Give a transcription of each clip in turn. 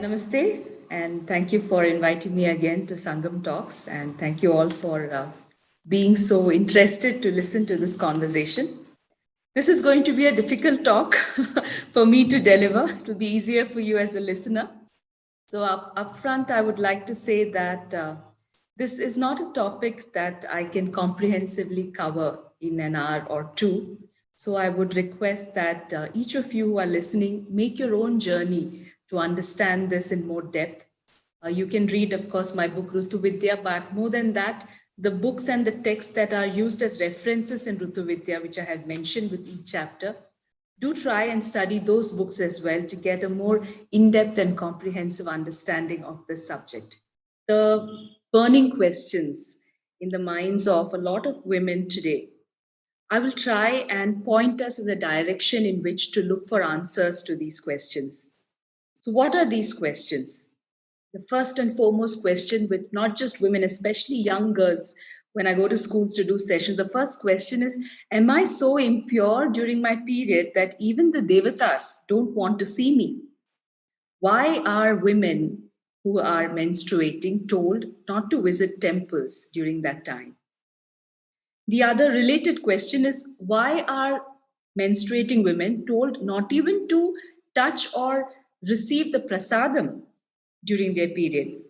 Namaste, and thank you for inviting me again to Sangam Talks. And thank you all for being so interested to listen to this conversation. This is going to be a difficult talk for me to deliver. It will be easier for you as a listener. So, up front, I would like to say that this is not a topic that I can comprehensively cover in an hour or two. So, I would request that each of you who are listening make your own journey to understand this in more depth. You can read, of course, my book Rutu Vidya, but more than that, the books and the texts that are used as references in Rutu Vidya, which I have mentioned with each chapter, do try and study those books as well to get a more in-depth and comprehensive understanding of the subject. The burning questions in the minds of a lot of women today, I will try and point us in the direction in which to look for answers to these questions. So, what are these questions? The first and foremost question with not just women, especially young girls, when I go to schools to do sessions, the first question is, am I so impure during my period that even the devatas don't want to see me? Why are women who are menstruating told not to visit temples during that time? The other related question is, why are menstruating women told not even to touch or receive the prasadam during their period?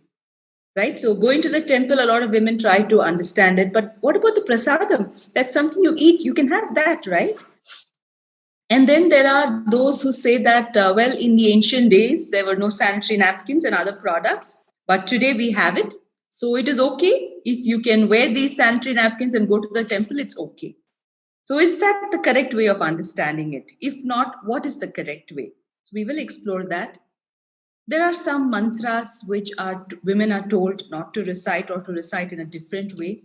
Right? So, going to the temple, a lot of women try to understand it. But what about the prasadam? That's something you eat. You can have that, right? And then there are those who say that, well, in the ancient days, there were no sanitary napkins and other products, but today we have it. So it is okay. If you can wear these sanitary napkins and go to the temple, it's okay. So is that the correct way of understanding it? If not, what is the correct way? So we will explore that. There are some mantras which are women are told not to recite or to recite in a different way.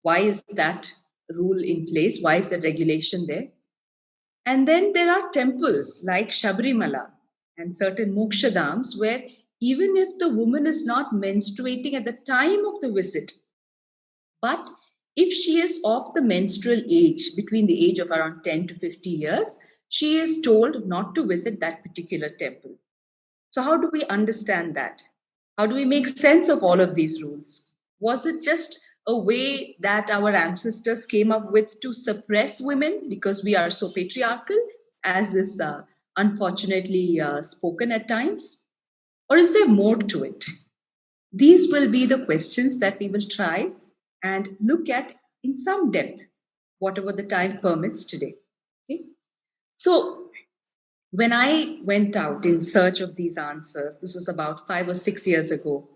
Why is that rule in place? Why is that regulation there? And then there are temples like Shabrimala and certain mokshadams where even if the woman is not menstruating at the time of the visit, but if she is of the menstrual age, between the age of around 10 to 50 years, she is told not to visit that particular temple. So, how do we understand that? How do we make sense of all of these rules? Was it just a way that our ancestors came up with to suppress women because we are so patriarchal, as is unfortunately spoken at times? Or is there more to it? These will be the questions that we will try and look at in some depth, whatever the time permits today. Okay? So, when I went out in search of these answers, this was about 5 or 6 years ago,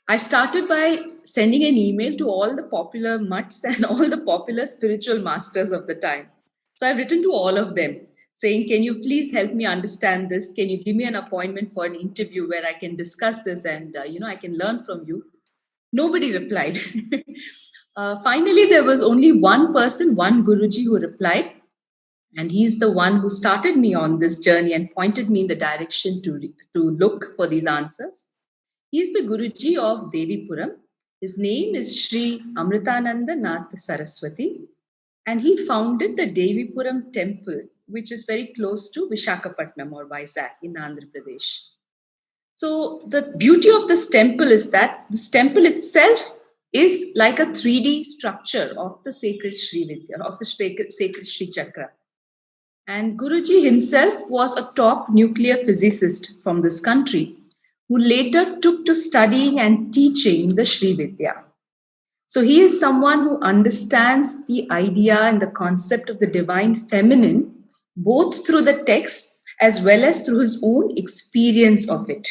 I started by sending an email to all the popular mutts and all the popular spiritual masters of the time. So I've written to all of them saying, can you please help me understand this? Can you give me an appointment for an interview where I can discuss this and, I can learn from you? Nobody replied. Finally, there was only one person, one Guruji who replied, and he's the one who started me on this journey and pointed me in the direction to look for these answers. He's the Guruji of Devipuram. His name is Sri Amritananda Nath Saraswati, and he founded the Devipuram temple, which is very close to Vishakhapatnam or Vizag in Andhra Pradesh. So, the beauty of this temple is that this temple itself is like a 3D structure of the sacred Sri Vidya, of the sacred Sri Chakra. And Guruji himself was a top nuclear physicist from this country who later took to studying and teaching the Sri Vidya. So he is someone who understands the idea and the concept of the divine feminine both through the text as well as through his own experience of it.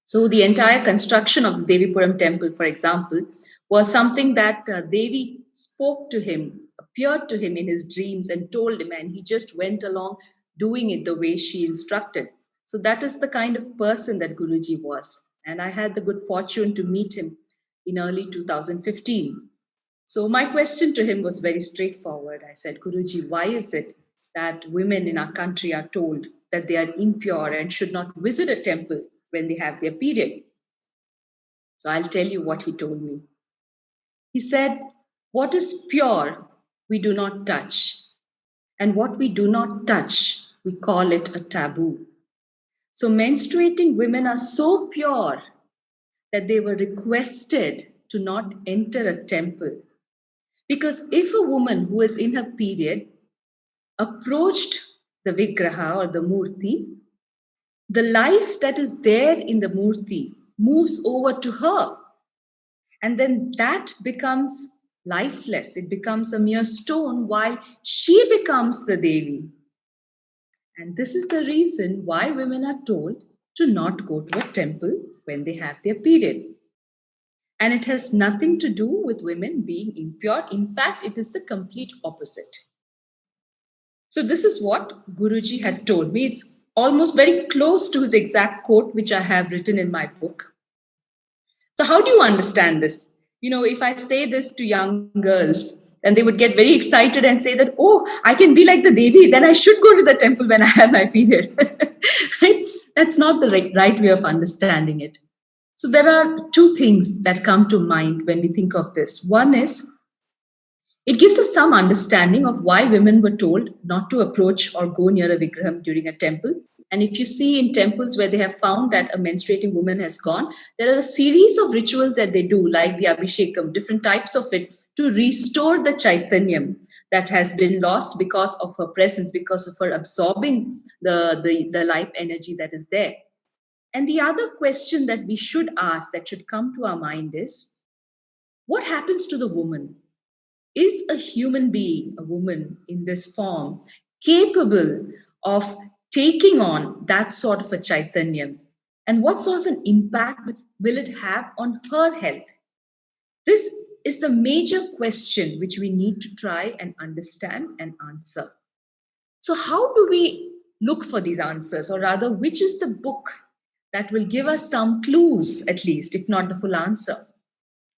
So the entire construction of the Devipuram temple, for example, was something that Devi spoke to him, appeared to him in his dreams and told him, and he just went along doing it the way she instructed. So that is the kind of person that Guruji was. And I had the good fortune to meet him in early 2015. So my question to him was very straightforward. I said, Guruji, why is it that women in our country are told that they are impure and should not visit a temple when they have their period? So I'll tell you what he told me. He said, what is pure, we do not touch. And what we do not touch, we call it a taboo. So menstruating women are so pure that they were requested to not enter a temple. Because if a woman who is in her period approached the Vigraha or the Murti, the life that is there in the Murti moves over to her. And then that becomes lifeless. It becomes a mere stone while she becomes the Devi. And this is the reason why women are told to not go to a temple when they have their period. And it has nothing to do with women being impure. In fact, it is the complete opposite. So, this is what Guruji had told me. It's almost very close to his exact quote, which I have written in my book. So, how do you understand this? If I say this to young girls, then they would get very excited and say that, oh, I can be like the Devi, then I should go to the temple when I have my period. Right? That's not the right way of understanding it. So, there are two things that come to mind when we think of this. One is, it gives us some understanding of why women were told not to approach or go near a Vigraham during a temple. And if you see in temples where they have found that a menstruating woman has gone, there are a series of rituals that they do, like the Abhishekam, different types of it, to restore the Chaitanyam that has been lost because of her presence, because of her absorbing the life energy that is there. And the other question that we should ask, that should come to our mind, is what happens to the woman? Is a human being, a woman in this form, capable of taking on that sort of a Chaitanyam? And what sort of an impact will it have on her health? This is the major question which we need to try and understand and answer. So, how do we look for these answers? Or rather, which is the book that will give us some clues, at least, if not the full answer?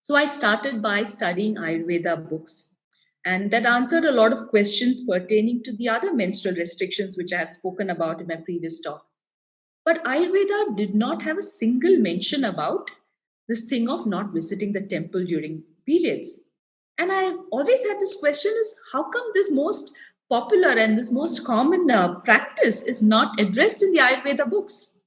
So, I started by studying Ayurveda books, and that answered a lot of questions pertaining to the other menstrual restrictions which I have spoken about in my previous talk. But Ayurveda did not have a single mention about this thing of not visiting the temple during periods. And I always had this question, is how come this most popular and this most common practice is not addressed in the Ayurveda books?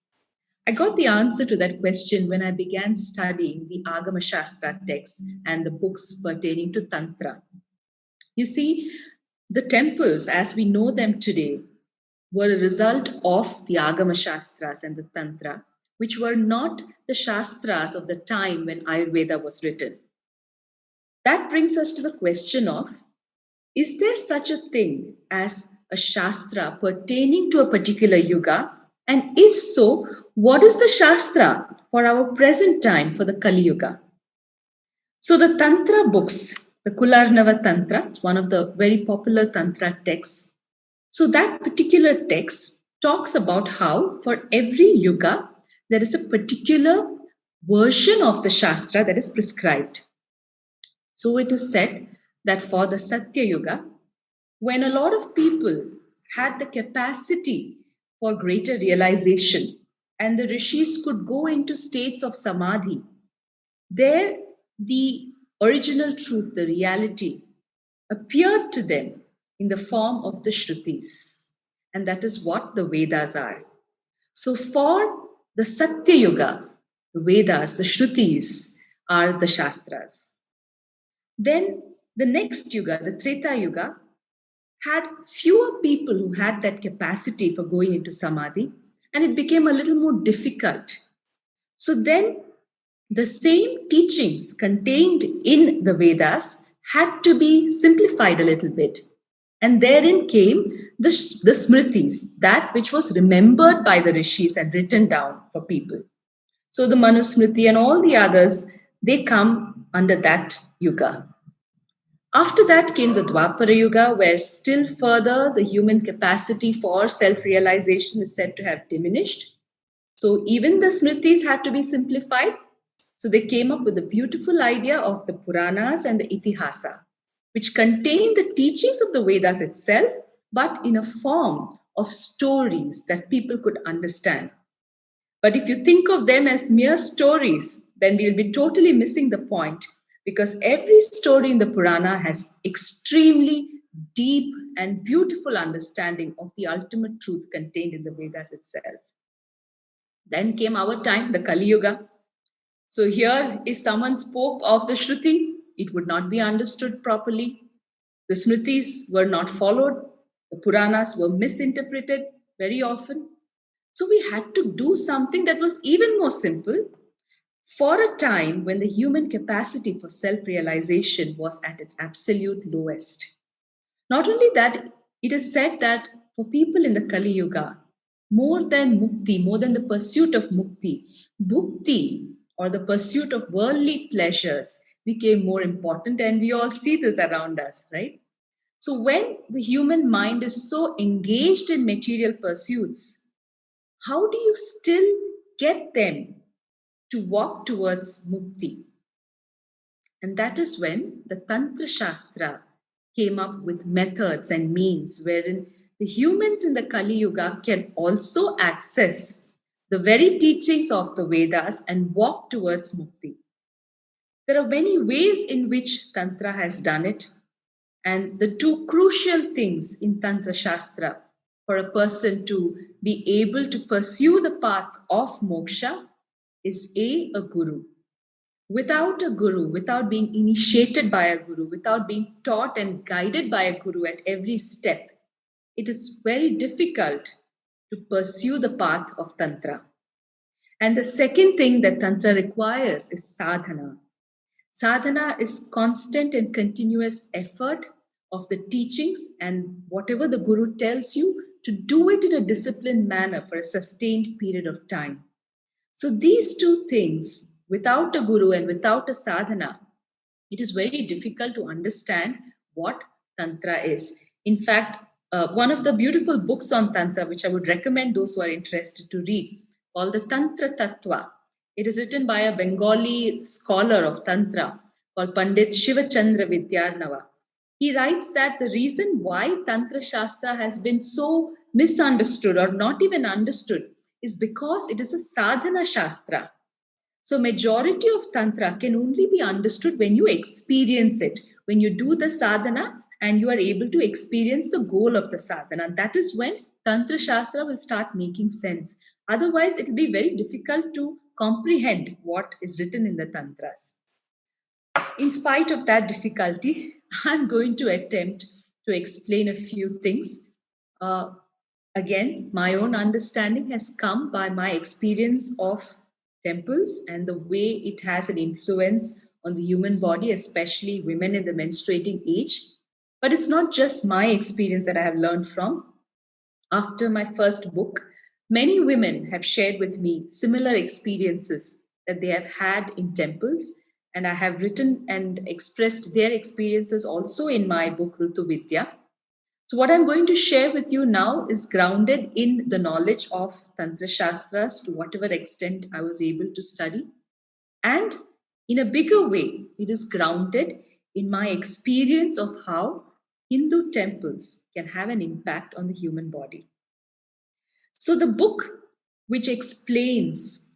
I got the answer to that question when I began studying the Agama Shastra texts and the books pertaining to Tantra. You see, the temples as we know them today were a result of the Agama Shastras and the Tantra, which were not the Shastras of the time when Ayurveda was written. That brings us to the question of, is there such a thing as a Shastra pertaining to a particular yuga? And if so, what is the Shastra for our present time, for the Kali Yuga? So the Tantra books, the Kularnava Tantra, it's one of the very popular Tantra texts. So that particular text talks about how for every yuga, there is a particular version of the Shastra that is prescribed. So it is said that for the Satya Yuga, when a lot of people had the capacity for greater realization and the rishis could go into states of samadhi, there the original truth, the reality, appeared to them in the form of the Shrutis. And that is what the Vedas are. So for the Satya Yuga, the Vedas, the Shrutis, are the Shastras. Then the next Yuga, the Treta Yuga, had fewer people who had that capacity for going into Samadhi, and it became a little more difficult. So then the same teachings contained in the Vedas had to be simplified a little bit. And therein came the Smritis, that which was remembered by the rishis and written down for people. So the Manusmriti and all the others, they come under that yuga. After that came the Dwapara Yuga, where still further the human capacity for self realization is said to have diminished. So even the Smritis had to be simplified. So they came up with the beautiful idea of the Puranas and the Itihasa, which contain the teachings of the Vedas itself, but in a form of stories that people could understand. But if you think of them as mere stories, then we'll be totally missing the point, because every story in the Purana has extremely deep and beautiful understanding of the ultimate truth contained in the Vedas itself. Then came our time, the Kali Yuga. So here, if someone spoke of the Shruti, it would not be understood properly. The Smritis were not followed. The Puranas were misinterpreted very often. So we had to do something that was even more simple for a time when the human capacity for self realization was at its absolute lowest. Not only that, it is said that for people in the Kali Yuga, more than mukti, more than the pursuit of mukti, bhukti or the pursuit of worldly pleasures became more important, and we all see this around us, right? So, when the human mind is so engaged in material pursuits, how do you still get them to walk towards mukti? And that is when the Tantra Shastra came up with methods and means wherein the humans in the Kali Yuga can also access the very teachings of the Vedas and walk towards mukti. There are many ways in which Tantra has done it, and the two crucial things in Tantra Shastra for a person to be able to pursue the path of moksha is a guru. Without a guru, without being initiated by a guru, without being taught and guided by a guru at every step, it is very difficult to pursue the path of Tantra. And the second thing that Tantra requires is sadhana. Sadhana is constant and continuous effort of the teachings and whatever the guru tells you to do it in a disciplined manner for a sustained period of time. So, these two things, without a guru and without a sadhana, it is very difficult to understand what Tantra is. In fact, one of the beautiful books on Tantra, which I would recommend those who are interested to read, called the Tantra Tattva. It is written by a Bengali scholar of Tantra called Pandit Shivachandra Vidyarnava. He writes that the reason why Tantra Shastra has been so misunderstood or not even understood is because it is a sadhana shastra. So majority of tantra can only be understood when you experience it, when you do the sadhana and you are able to experience the goal of the sadhana. That is when tantra shastra will start making sense. Otherwise, it will be very difficult to comprehend what is written in the tantras. In spite of that difficulty, I'm going to attempt to explain a few things. Uh, Again, my own understanding has come by my experience of temples and the way it has an influence on the human body, especially women in the menstruating age. But it's not just my experience that I have learned from. After my first book, many women have shared with me similar experiences that they have had in temples, and I have written and expressed their experiences also in my book, Rutu Vidya. So, what I'm going to share with you now is grounded in the knowledge of Tantra Shastras to whatever extent I was able to study. And in a bigger way, it is grounded in my experience of how Hindu temples can have an impact on the human body. So, the book which explains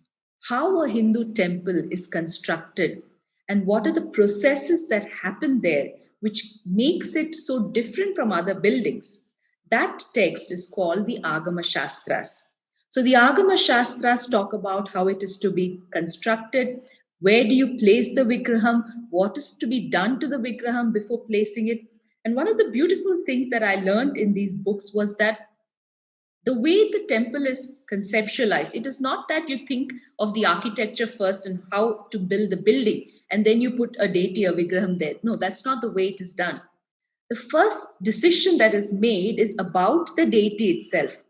how a Hindu temple is constructed and what are the processes that happen there, which makes it so different from other buildings, that text is called the Agama Shastras. So, the Agama Shastras talk about how it is to be constructed, where do you place the Vigraham, what is to be done to the Vigraham before placing it. And one of the beautiful things that I learned in these books was that the way the temple is conceptualized, it is not that you think of the architecture first and how to build the building and then you put a deity or vigraham there. No, that's not the way it is done. The first decision that is made is about the deity itself.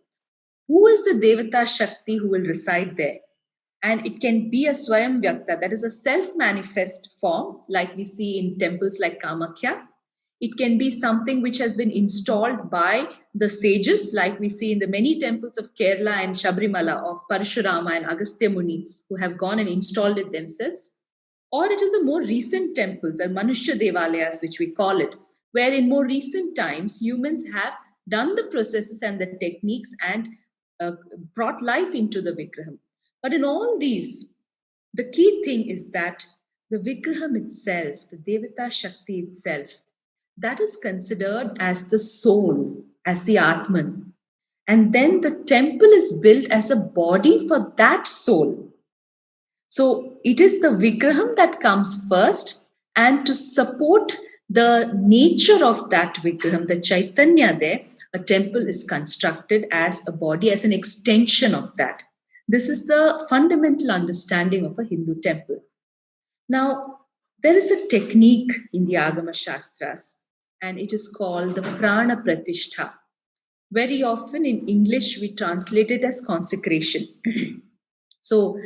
Who is the devata shakti who will reside there? And it can be a swayam vyakta, that is a self manifest form like we see in temples like Kamakhya. It can be something which has been installed by the sages, like we see in the many temples of Kerala and Shabrimala of Parashurama and Agastya Muni, who have gone and installed it themselves. Or it is the more recent temples, or Manushya Devalayas, which we call it, where in more recent times humans have done the processes and the techniques and brought life into the Vigraham. But in all these, the key thing is that the Vigraham itself, the Devata Shakti itself, that is considered as the soul, as the Atman. And then the temple is built as a body for that soul. So it is the Vigraham that comes first, and to support the nature of that Vigraham, the Chaitanya there, a temple is constructed as a body, as an extension of that. This is the fundamental understanding of a Hindu temple. Now, there is a technique in the Agama Shastras, and it is called the Prana Pratishtha. Very often in English, we translate it as consecration. So,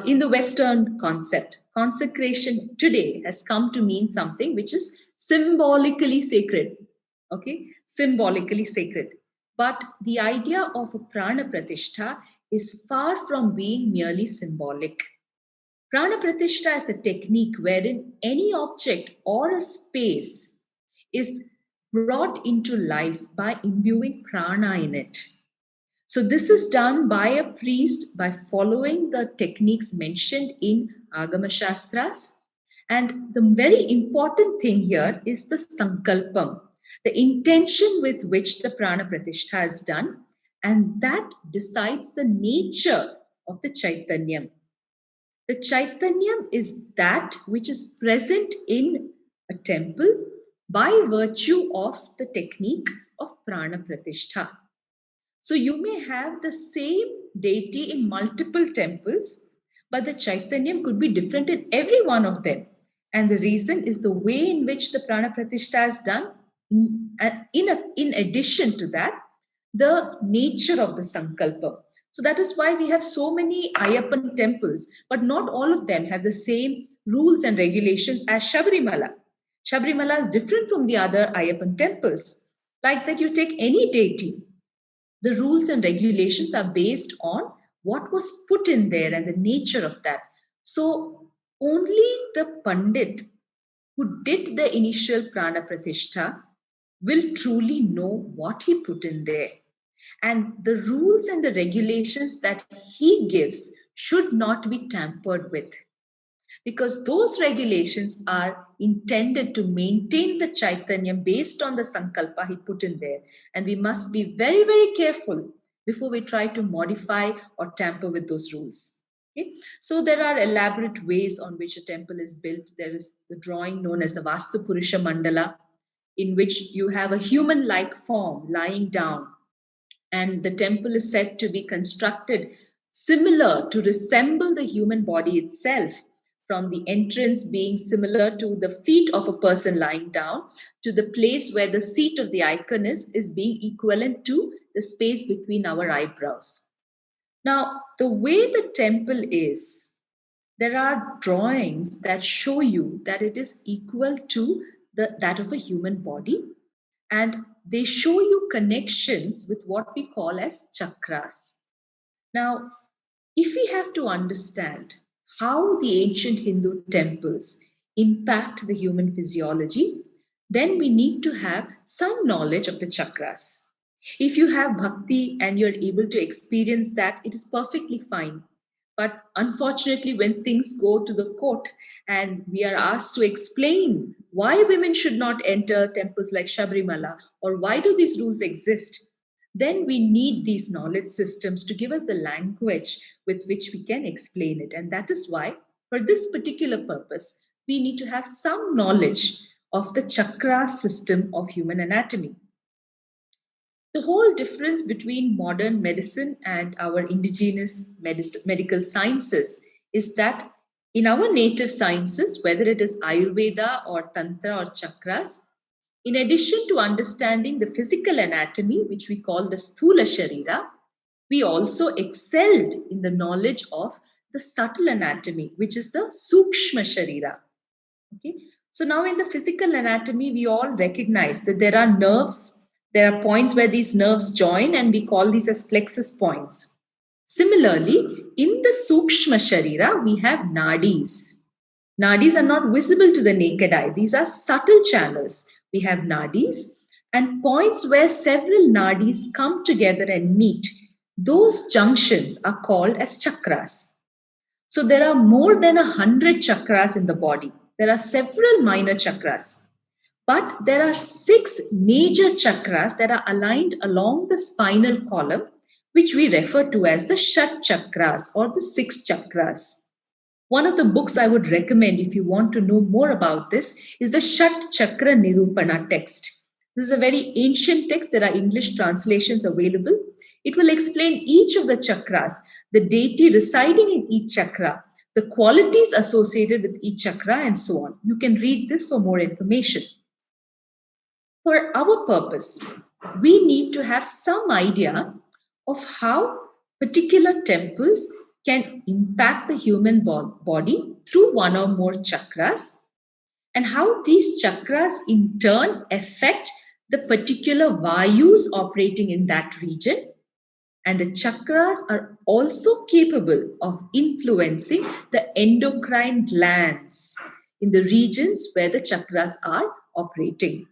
in the Western concept, consecration today has come to mean something which is symbolically sacred. Okay, symbolically sacred. But the idea of a prana pratishtha is far from being merely symbolic. Prana pratishtha is a technique wherein any object or a space is brought into life by imbuing prana in it. So this is done by a priest by following the techniques mentioned in Agama Shastras. And the very important thing here is the sankalpam, the intention with which the prana pratishtha is done, and that decides the nature of the chaitanyam. The chaitanyam is that which is present in a temple by virtue of the technique of prana pratishtha. So you may have the same deity in multiple temples, but the Chaitanyam could be different in every one of them. And the reason is the way in which the Prana Pratishtha is done. In addition to that, the nature of the Sankalpa. So that is why we have so many Ayyappan temples, but not all of them have the same rules and regulations as Shabrimala. Shabrimala is different from the other Ayyappan temples. Like that, you take any deity, the rules and regulations are based on what was put in there and the nature of that. So only the Pandit who did the initial Prana Pratishtha will truly know what he put in there. And the rules and the regulations that he gives should not be tampered with, because those regulations are intended to maintain the Chaitanyam based on the Sankalpa he put in there. And we must be very, very careful before we try to modify or tamper with those rules. Okay? So there are elaborate ways on which a temple is built. There is the drawing known as the Vastu Purusha Mandala, in which you have a human-like form lying down. And the temple is said to be constructed similar to resemble the human body itself, from the entrance being similar to the feet of a person lying down, to the place where the seat of the icon is being equivalent to the space between our eyebrows. Now, the way the temple is, there are drawings that show you that it is equal to that of a human body, and they show you connections with what we call as chakras. Now, if we have to understand how the ancient Hindu temples impact the human physiology, then we need to have some knowledge of the chakras. If you have bhakti and you're able to experience that, it is perfectly fine. But unfortunately, when things go to the court and we are asked to explain why women should not enter temples like Shabrimala, or why do these rules exist, then we need these knowledge systems to give us the language with which we can explain it. And that is why, for this particular purpose, we need to have some knowledge of the chakra system of human anatomy. The whole difference between modern medicine and our indigenous medical sciences is that in our native sciences, whether it is Ayurveda or Tantra or chakras, in addition to understanding the physical anatomy, which we call the Sthula Sharira, we also excelled in the knowledge of the subtle anatomy, which is the Sukshma Sharira. Okay? So now in the physical anatomy, we all recognize that there are nerves, there are points where these nerves join, and we call these as plexus points. Similarly, in the Sukshma Sharira, we have nadis. Nadis are not visible to the naked eye. These are subtle channels. We have nadis, and points where several nadis come together and meet. Those junctions are called as chakras. So there are more than 100 chakras in the body. There are several minor chakras. But there are 6 major chakras that are aligned along the spinal column, which we refer to as the Shat chakras or the 6 chakras. One of the books I would recommend if you want to know more about this is the Shat Chakra Nirupana text. This is a very ancient text. There are English translations available. It will explain each of the chakras, the deity residing in each chakra, the qualities associated with each chakra, and so on. You can read this for more information. For our purpose, we need to have some idea of how particular temples can impact the human body through one or more chakras, and how these chakras in turn affect the particular vayus operating in that region. And the chakras are also capable of influencing the endocrine glands in the regions where the chakras are operating.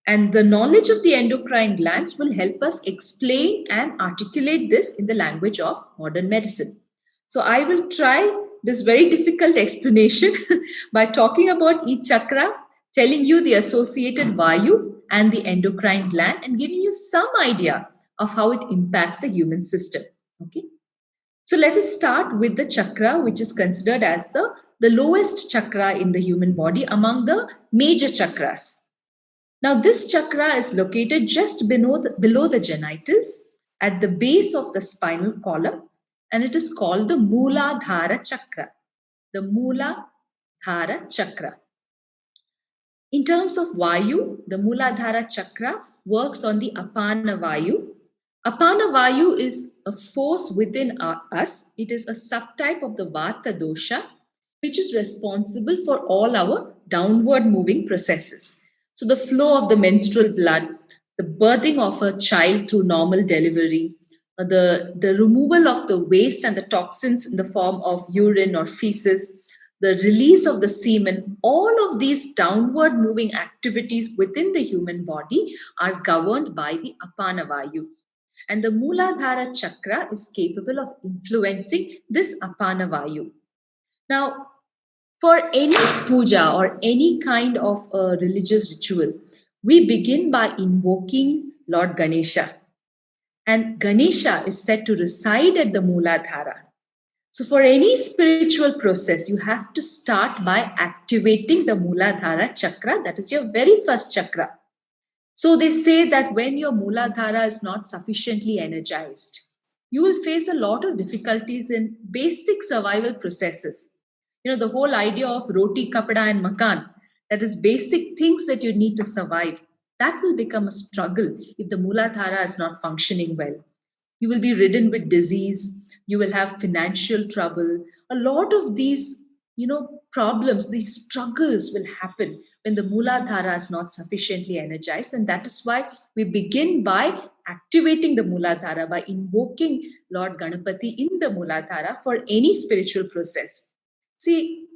And the knowledge of the endocrine glands will help us explain and articulate this in the language of modern medicine. So I will try this very difficult explanation by talking about each chakra, telling you the associated vayu and the endocrine gland, and giving you some idea of how it impacts the human system. Okay. So let us start with the chakra, which is considered as the lowest chakra in the human body among the major chakras. Now, this chakra is located just below the genitals at the base of the spinal column, and it is called the Mooladhara chakra. The Mooladhara chakra. In terms of Vayu, the Mooladhara chakra works on the Apana Vayu. Apana Vayu is a force within us. It is a subtype of the Vata dosha, which is responsible for all our downward moving processes. So the flow of the menstrual blood, the birthing of a child through normal delivery, the removal of the waste and the toxins in the form of urine or feces, the release of the semen, all of these downward moving activities within the human body are governed by the Apana Vayu. And the Mooladhara chakra is capable of influencing this Apana Vayu. Now, for any puja or any kind of a religious ritual, we begin by invoking Lord Ganesha. And Ganesha is said to reside at the Mooladhara. So for any spiritual process, you have to start by activating the Mooladhara chakra. That is your very first chakra. So they say that when your Mooladhara is not sufficiently energized, you will face a lot of difficulties in basic survival processes. You know, the whole idea of roti, kapada, and makan, that is basic things that you need to survive, that will become a struggle if the Mooladhara is not functioning well. You will be ridden with disease, you will have financial trouble. A lot of these, problems, these struggles will happen when the Mooladhara is not sufficiently energized. And that is why we begin by activating the Mooladhara, by invoking Lord Ganapati in the Mooladhara for any spiritual process. See,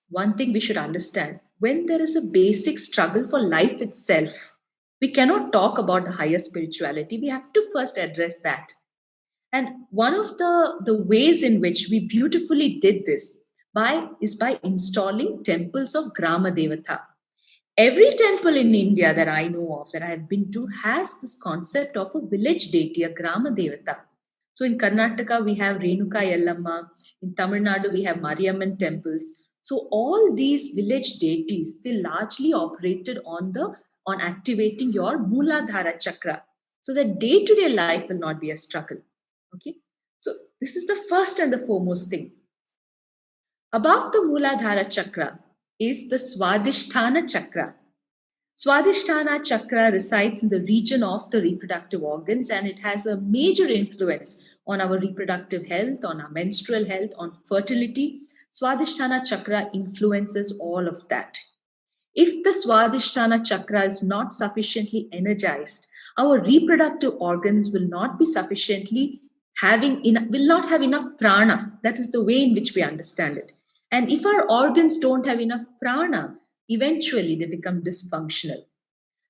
one thing we should understand, when there is a basic struggle for life itself, we cannot talk about the higher spirituality. We have to first address that. And one of the ways in which we beautifully did this is by installing temples of Grama Devata. Every temple in India that I know of, that I have been to, has this concept of a village deity, a Grama Devata. So in Karnataka, we have Renuka Yellamma. In Tamil Nadu, we have Mariamman temples. So all these village deities, they largely operated on activating your Mooladhara chakra, so that day-to-day life will not be a struggle. Okay, so this is the first and the foremost thing. Above the Mooladhara chakra is the Swadhisthana chakra. Swadhisthana chakra resides in the region of the reproductive organs, and it has a major influence on our reproductive health, on our menstrual health, on fertility. Swadhisthana chakra influences all of that. If the Swadhisthana chakra is not sufficiently energized, our reproductive organs will not be sufficiently will not have enough prana. That is the way in which we understand it. And if our organs don't have enough prana, eventually they become dysfunctional.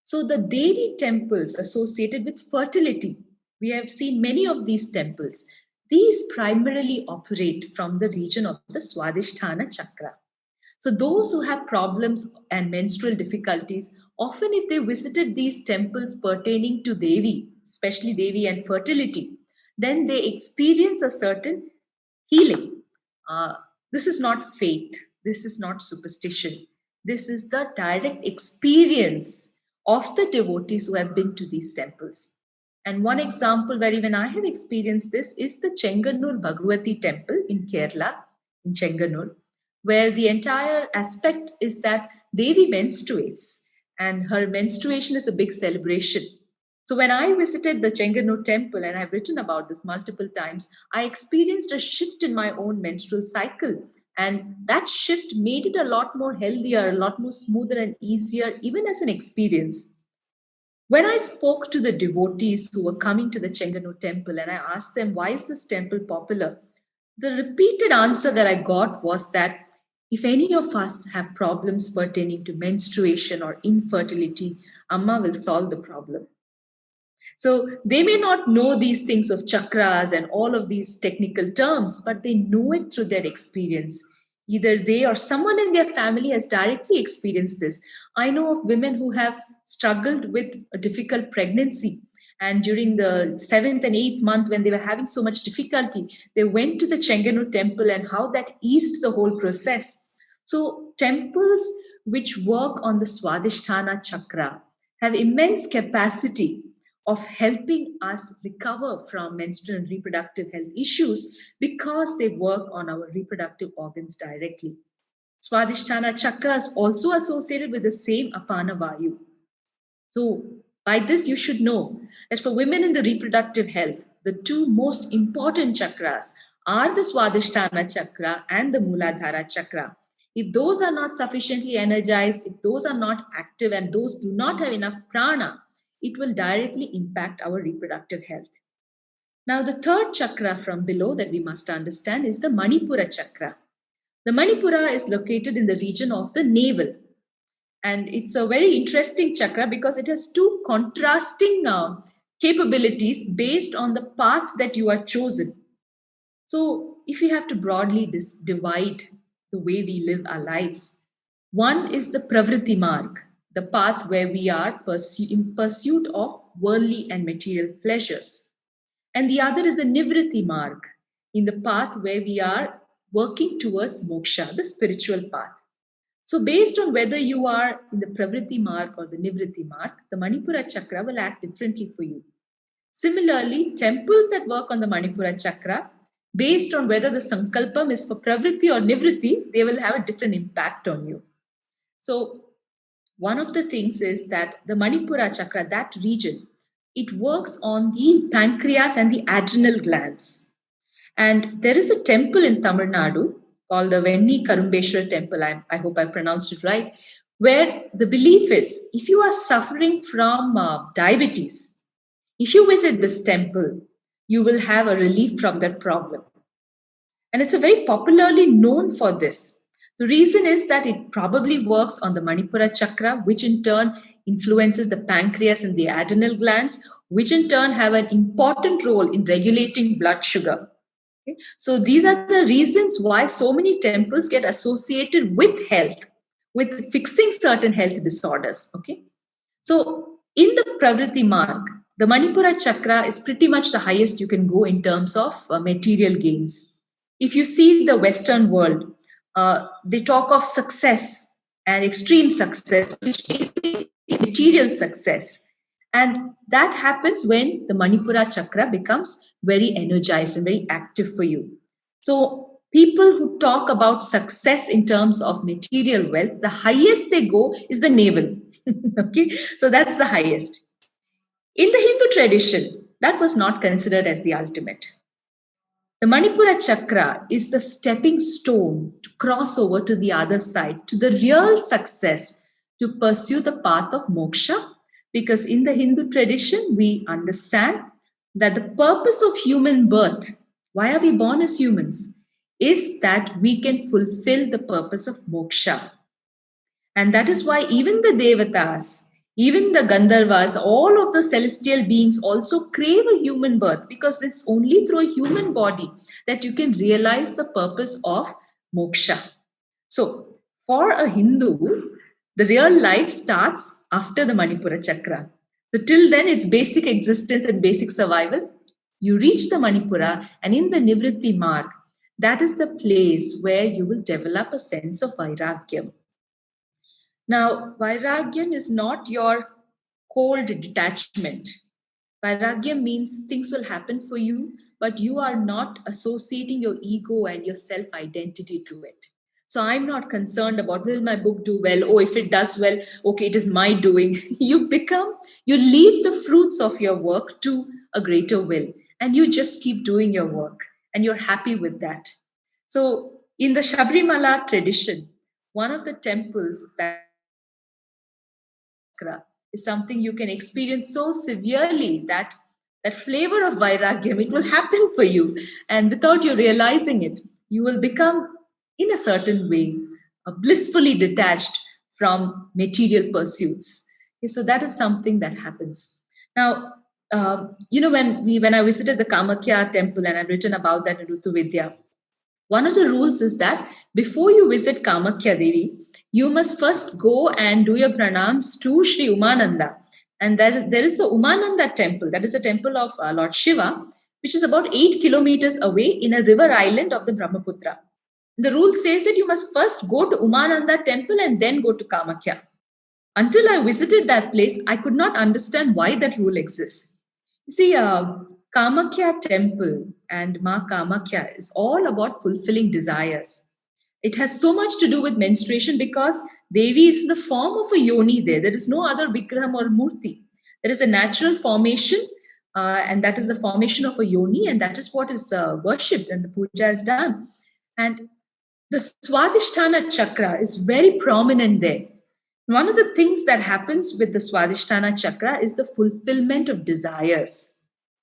So the Devi temples associated with fertility, we have seen many of these temples. These primarily operate from the region of the Swadhisthana chakra. So those who have problems and menstrual difficulties often if they visited these temples pertaining to Devi, especially Devi and fertility, then they experience a certain healing. Uh, this is not faith, this is not superstition. This is the direct experience of the devotees who have been to these temples. And one example where even I have experienced this is the Chenganur Bhagavati temple in Kerala, in Chenganur, where the entire aspect is that Devi menstruates and her menstruation is a big celebration. So when I visited the Chenganur temple, and I've written about this multiple times, I experienced a shift in my own menstrual cycle. And that shift made it a lot more healthier, a lot more smoother and easier, even as an experience. When I spoke to the devotees who were coming to the Chenganur temple and I asked them, why is this temple popular? The repeated answer that I got was that if any of us have problems pertaining to menstruation or infertility, Amma will solve the problem. So they may not know these things of chakras and all of these technical terms, but they know it through their experience. Either they or someone in their family has directly experienced this. I know of women who have struggled with a difficult pregnancy. And during the 7th and 8th month, when they were having so much difficulty, they went to the Chenganur temple and how that eased the whole process. So, temples which work on the Swadhisthana chakra have immense capacity of helping us recover from menstrual and reproductive health issues because they work on our reproductive organs directly. Swadhisthana chakra is also associated with the same apana vayu. So, by this, you should know that for women in the reproductive health, the two most important chakras are the Swadhisthana chakra and the Muladhara chakra. If those are not sufficiently energized, if those are not active, and those do not have enough prana, it will directly impact our reproductive health. Now, the third chakra from below that we must understand is the Manipura chakra. The Manipura is located in the region of the navel. And it's a very interesting chakra because it has two contrasting capabilities based on the path that you are chosen. So, if you have to broadly divide the way we live our lives, one is the Pravriti Marg, the path where we are in pursuit of worldly and material pleasures. And the other is the Nivritti Marg, in the path where we are working towards moksha, the spiritual path. So, based on whether you are in the Pravritti Marg or the Nivritti Marg, the Manipura chakra will act differently for you. Similarly, temples that work on the Manipura chakra, based on whether the sankalpam is for Pravritti or Nivritti, they will have a different impact on you. So, one of the things is that the Manipura chakra, that region, it works on the pancreas and the adrenal glands. And there is a temple in Tamil Nadu called the Venni Karumbeshwar temple. I hope I pronounced it right, where the belief is if you are suffering from diabetes, if you visit this temple, you will have a relief from that problem. And it's a very popularly known for this. The reason is that it probably works on the Manipura chakra, which in turn influences the pancreas and the adrenal glands, which in turn have an important role in regulating blood sugar. Okay? So these are the reasons why so many temples get associated with health, with fixing certain health disorders. Okay, so in the Pravritti Marg, the Manipura chakra is pretty much the highest you can go in terms of material gains. If you see the Western world, they talk of success and extreme success, which is material success. And that happens when the Manipura chakra becomes very energized and very active for you. So, people who talk about success in terms of material wealth, the highest they go is the navel. Okay, so that's the highest. In the Hindu tradition, that was not considered as the ultimate. The Manipura chakra is the stepping stone to cross over to the other side, to the real success, to pursue the path of moksha. Because in the Hindu tradition, we understand that the purpose of human birth, why are we born as humans, is that we can fulfill the purpose of moksha. And that is why even the Devatas, even the Gandharvas, all of the celestial beings also crave a human birth because it's only through a human body that you can realize the purpose of moksha. So, for a Hindu, the real life starts after the Manipura chakra. So till then, it's basic existence and basic survival. You reach the Manipura, and in the Nivritti mark, that is the place where you will develop a sense of Vairagyam. Now, Vairagyam is not your cold detachment. Vairagyam means things will happen for you, but you are not associating your ego and your self identity to it. So I'm not concerned about, will my book do well? Oh, if it does well, okay, it is my doing. You leave the fruits of your work to a greater will, and you just keep doing your work, and you're happy with that. So in the Shabrimala tradition, one of the temples that is something you can experience so severely that that flavor of vairagyam, it will happen for you. And without you realizing it, you will become, in a certain way, blissfully detached from material pursuits. Okay, so that is something that happens. Now, when I visited the Kamakya temple, and I've written about that in Rutuvidya, one of the rules is that before you visit Kamakya Devi, you must first go and do your pranams to Sri Umananda. And there is the Umananda temple, that is a temple of Lord Shiva, which is about 8 kilometers away in a river island of the Brahmaputra. The rule says that you must first go to Umananda temple and then go to Kamakya. Until I visited that place, I could not understand why that rule exists. You see, Kamakya temple and Ma Kamakya is all about fulfilling desires. It has so much to do with menstruation because Devi is in the form of a yoni there. There is no other Vigraham or Murti. There is a natural formation, and that is the formation of a yoni, and that is what is worshipped and the puja is done. And the Swadhisthana chakra is very prominent there. One of the things that happens with the Swadhisthana chakra is the fulfillment of desires.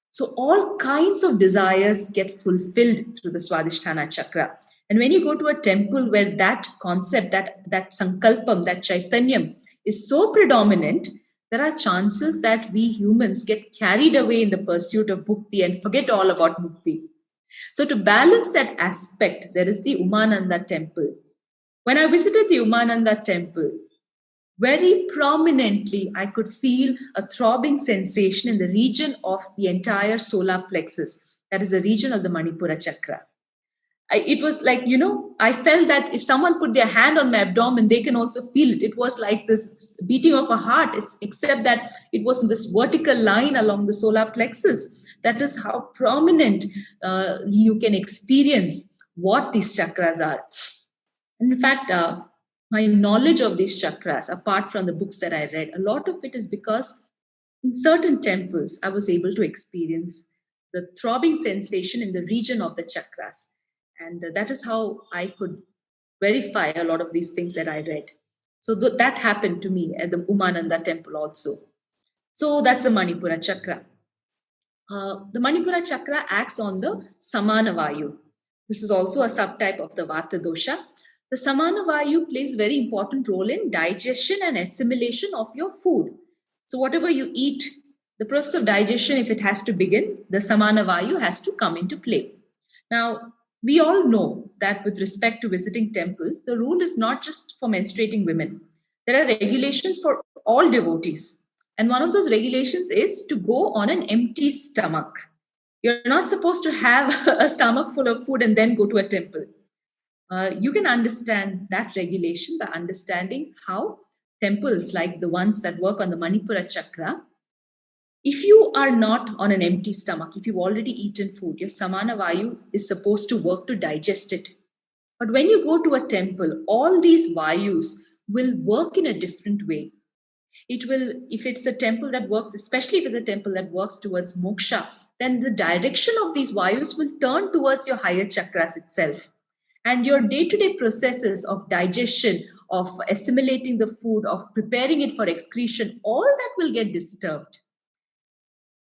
So all kinds of desires get fulfilled through the Swadhisthana chakra. And when you go to a temple where that concept, that sankalpam, that chaitanyam is so predominant, there are chances that we humans get carried away in the pursuit of mukti and forget all about mukti. So to balance that aspect, there is the Umananda temple. When I visited the Umananda temple, very prominently, I could feel a throbbing sensation in the region of the entire solar plexus. That is the region of the Manipura chakra. It was like, I felt that if someone put their hand on my abdomen, they can also feel it. It was like this beating of a heart, except that it was this vertical line along the solar plexus. That is how prominent you can experience what these chakras are. In fact, my knowledge of these chakras, apart from the books that I read, a lot of it is because in certain temples, I was able to experience the throbbing sensation in the region of the chakras. And that is how I could verify a lot of these things that I read. So that happened to me at the Umananda temple also. So that's the Manipura chakra. The Manipura chakra acts on the Samana Vayu. This is also a subtype of the Vata dosha. The Samana Vayu plays a very important role in digestion and assimilation of your food. So whatever you eat, the process of digestion, if it has to begin, the Samana Vayu has to come into play. Now, we all know that with respect to visiting temples, the rule is not just for menstruating women. There are regulations for all devotees. And one of those regulations is to go on an empty stomach. You're not supposed to have a stomach full of food and then go to a temple. You can understand that regulation by understanding how temples like the ones that work on the Manipura chakra, if you are not on an empty stomach, if you've already eaten food, your Samana Vayu is supposed to work to digest it. But when you go to a temple, all these Vayus will work in a different way. It will, if it's a temple that works, especially if it's a temple that works towards moksha, then the direction of these Vayus will turn towards your higher chakras itself. And your day-to-day processes of digestion, of assimilating the food, of preparing it for excretion, all that will get disturbed.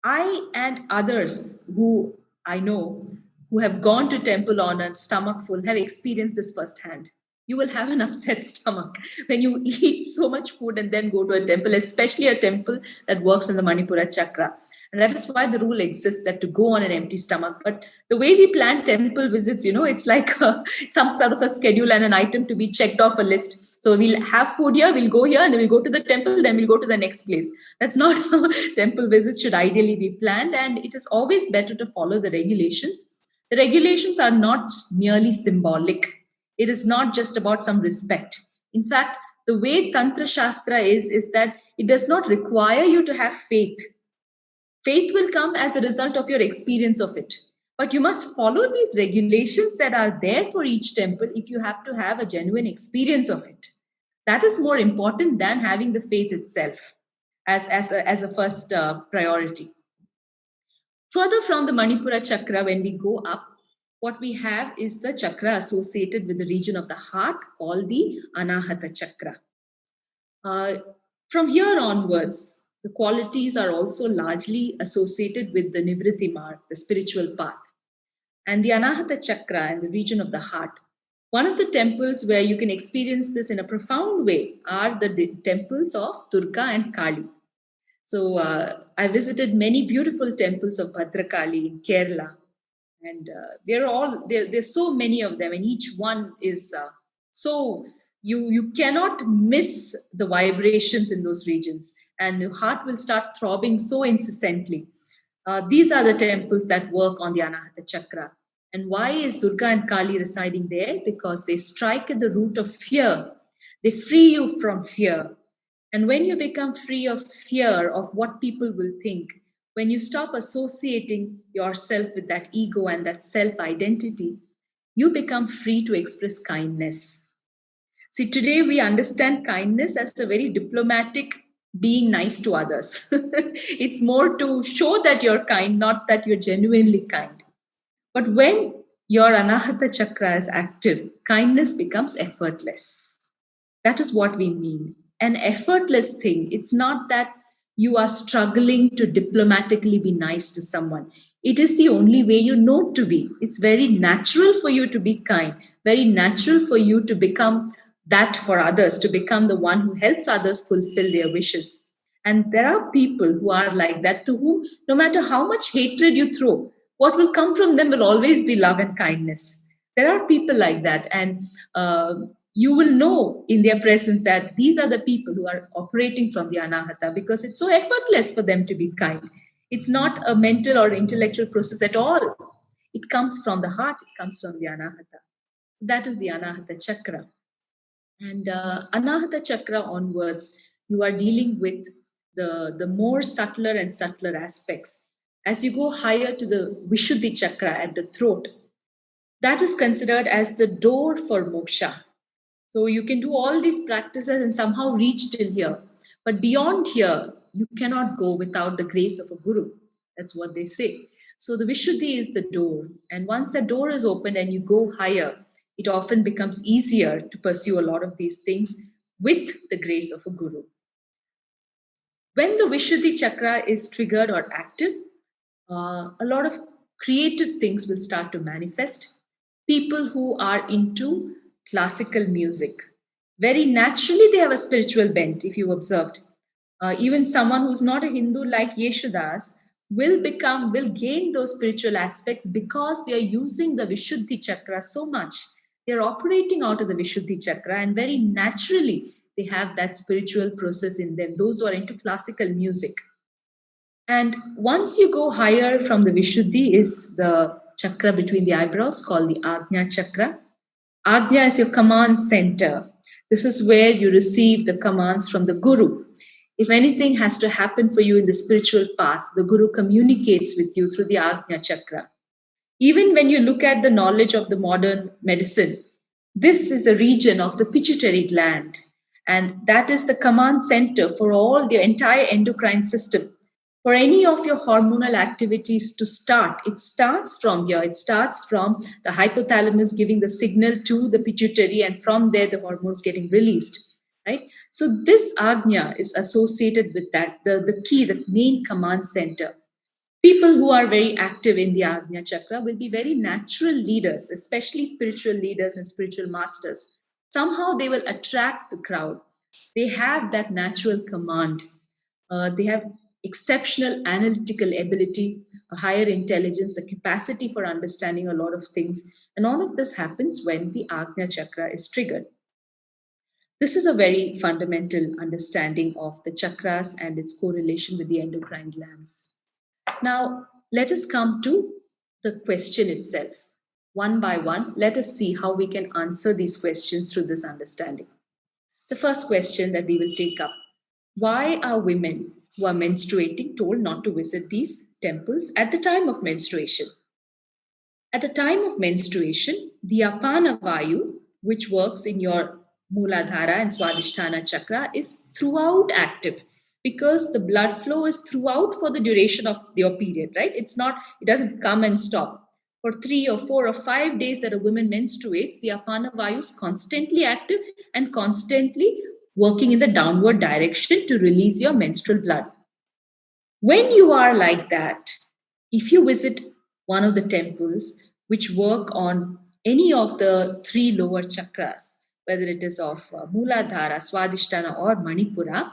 I and others who I know who have gone to temple on a stomach full have experienced this firsthand. You will have an upset stomach when you eat so much food and then go to a temple, especially a temple that works on the Manipura chakra. And that is why the rule exists that to go on an empty stomach. But the way we plan temple visits, it's like some sort of a schedule and an item to be checked off a list. So we'll have food here, we'll go here, and then we'll go to the temple, then we'll go to the next place. That's not how temple visits should ideally be planned. And it is always better to follow the regulations. The regulations are not merely symbolic. It is not just about some respect. In fact, the way Tantra Shastra is that it does not require you to have faith. Faith will come as a result of your experience of it. But you must follow these regulations that are there for each temple if you have to have a genuine experience of it. That is more important than having the faith itself as a first priority. Further from the Manipura chakra, when we go up, what we have is the chakra associated with the region of the heart called the Anahata chakra. From here onwards, the qualities are also largely associated with the Nivritti marg, the spiritual path. And the Anahata chakra and the region of the heart. One of the temples where you can experience this in a profound way are the temples of Durga and Kali. So I visited many beautiful temples of Bhadrakali in Kerala. And there's so many of them, and each one is so you cannot miss the vibrations in those regions, and your heart will start throbbing so incessantly. These are the temples that work on the Anahata chakra. And why is Durga and Kali residing there? Because they strike at the root of fear. They free you from fear. And when you become free of fear of what people will think, when you stop associating yourself with that ego and that self-identity, you become free to express kindness. See, today we understand kindness as a very diplomatic being nice to others. It's more to show that you're kind, not that you're genuinely kind. But when your Anahata chakra is active, kindness becomes effortless. That is what we mean. An effortless thing. It's not that you are struggling to diplomatically be nice to someone. It is the only way you know to be. It's very natural for you to be kind, very natural for you to become that for others, to become the one who helps others fulfill their wishes. And there are people who are like that, to whom, no matter how much hatred you throw, what will come from them will always be love and kindness. There are people like that. And you will know in their presence that these are the people who are operating from the Anahata, because it's so effortless for them to be kind. It's not a mental or intellectual process at all. It comes from the heart, it comes from the Anahata. That is the Anahata chakra. And Anahata chakra onwards, you are dealing with the more subtler and subtler aspects. As you go higher to the Vishuddhi chakra at the throat, that is considered as the door for moksha. So you can do all these practices and somehow reach till here. But beyond here, you cannot go without the grace of a guru. That's what they say. So the Vishuddhi is the door. And once the door is opened and you go higher, it often becomes easier to pursue a lot of these things with the grace of a guru. When the Vishuddhi chakra is triggered or active, a lot of creative things will start to manifest. People who are into classical music, very naturally they have a spiritual bent. If you observed, even someone who's not a Hindu like Yeshudas will gain those spiritual aspects because they are using the Vishuddhi chakra so much. They're operating out of the Vishuddhi chakra, and very naturally they have that spiritual process in them, those who are into classical music. And once you go higher from the Vishuddhi is the chakra between the eyebrows called the Ajna chakra. Ajna is your command center. This is where you receive the commands from the Guru. If anything has to happen for you in the spiritual path, the Guru communicates with you through the Ajna chakra. Even when you look at the knowledge of the modern medicine, this is the region of the pituitary gland. And that is the command center for all the entire endocrine system. For any of your hormonal activities to start, it starts from here. It starts from the hypothalamus giving the signal to the pituitary, and from there the hormones getting released. Right? So this Ajna is associated with that, the key, the main command center. People who are very active in the Ajna chakra will be very natural leaders, especially spiritual leaders and spiritual masters. Somehow they will attract the crowd. They have that natural command. They have exceptional analytical ability, a higher intelligence, the capacity for understanding a lot of things. And all of this happens when the Ajna chakra is triggered. This is a very fundamental understanding of the chakras and its correlation with the endocrine glands. Now, let us come to the question itself. One by one, let us see how we can answer these questions through this understanding. The first question that we will take up: why are women who are menstruating told not to visit these temples at the time of menstruation? At the time of menstruation, the Apana Vayu, which works in your Muladhara and Swadhisthana chakra, is throughout active because the blood flow is throughout for the duration of your period, right? It doesn't come and stop. For 3 or 4 or 5 days that a woman menstruates, the Apana Vayu is constantly active and constantly working in the downward direction to release your menstrual blood. When you are like that, if you visit one of the temples which work on any of the 3 lower chakras, whether it is of Muladhara, Swadhisthana, or Manipura,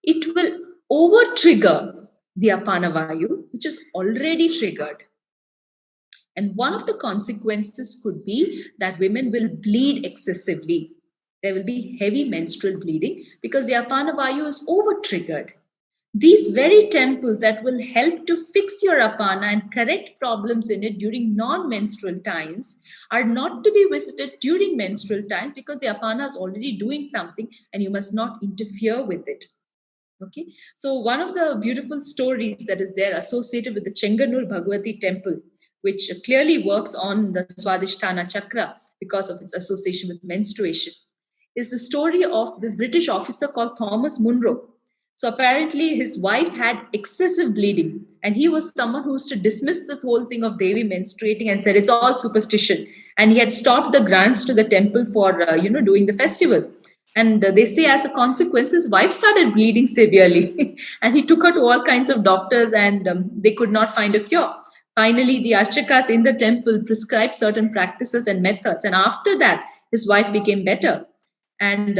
it will over trigger the Apana Vayu, which is already triggered. And one of the consequences could be that women will bleed excessively. There will be heavy menstrual bleeding because the Apana Vayu is over triggered. These very temples that will help to fix your Apana and correct problems in it during non-menstrual times are not to be visited during menstrual times because the Apana is already doing something and you must not interfere with it. Okay, so one of the beautiful stories that is there associated with the Chenganur Bhagavati temple, which clearly works on the Swadhisthana chakra because of its association with menstruation, is the story of this British officer called Thomas Munro. So apparently his wife had excessive bleeding and he was someone who used to dismiss this whole thing of Devi menstruating and said it's all superstition. And he had stopped the grants to the temple for, doing the festival. And they say as a consequence, his wife started bleeding severely and he took her to all kinds of doctors and they could not find a cure. Finally, the archakas in the temple prescribed certain practices and methods. And after that, his wife became better. And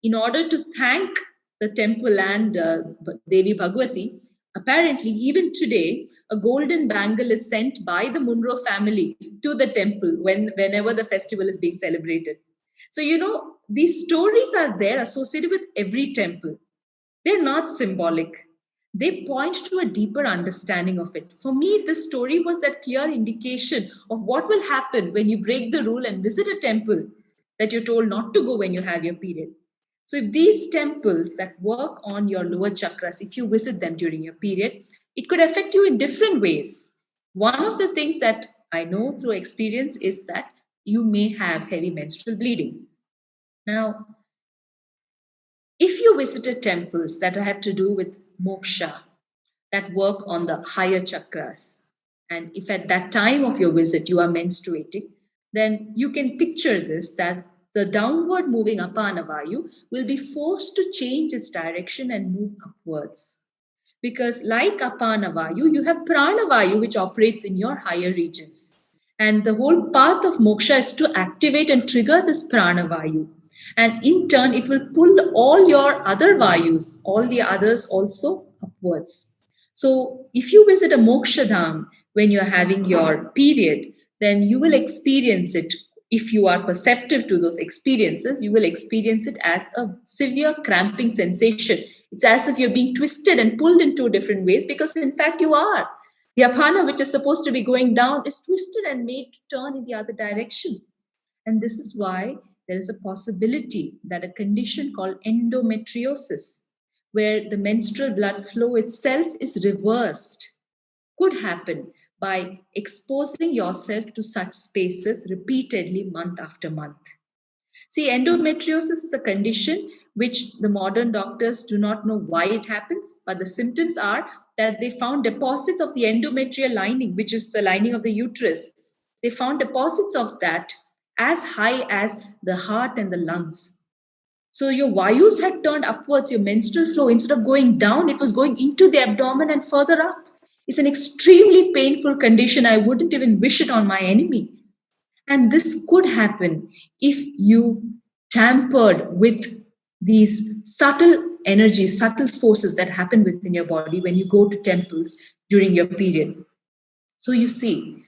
in order to thank the temple and Devi Bhagavati, apparently even today, a golden bangle is sent by the Munro family to the temple whenever the festival is being celebrated. So, these stories are there associated with every temple. They're not symbolic. They point to a deeper understanding of it. For me, this story was that clear indication of what will happen when you break the rule and visit a temple that you're told not to go when you have your period. So if these temples that work on your lower chakras, if you visit them during your period, it could affect you in different ways. One of the things that I know through experience is that you may have heavy menstrual bleeding. Now, if you visited temples that have to do with moksha, that work on the higher chakras, and if at that time of your visit you are menstruating, then you can picture this, that the downward moving Apana Vayu will be forced to change its direction and move upwards. Because like Apana Vayu, you have Prana Vayu which operates in your higher regions. And the whole path of moksha is to activate and trigger this Prana Vayu. And in turn, it will pull all your other Vayus, all the others also upwards. So if you visit a moksha dham when you're having your period, then you will experience it. If you are perceptive to those experiences, you will experience it as a severe cramping sensation. It's as if you're being twisted and pulled in two different ways because in fact you are. The Apana, which is supposed to be going down, is twisted and made to turn in the other direction. And this is why there is a possibility that a condition called endometriosis, where the menstrual blood flow itself is reversed, could happen by exposing yourself to such spaces repeatedly month after month. See, endometriosis is a condition which the modern doctors do not know why it happens, but the symptoms are that they found deposits of the endometrial lining, which is the lining of the uterus. They found deposits of that as high as the heart and the lungs. So your vayus had turned upwards, your menstrual flow, instead of going down, it was going into the abdomen and further up. It's an extremely painful condition. I wouldn't even wish it on my enemy. And this could happen if you tampered with these subtle energies, subtle forces that happen within your body when you go to temples during your period. So you see,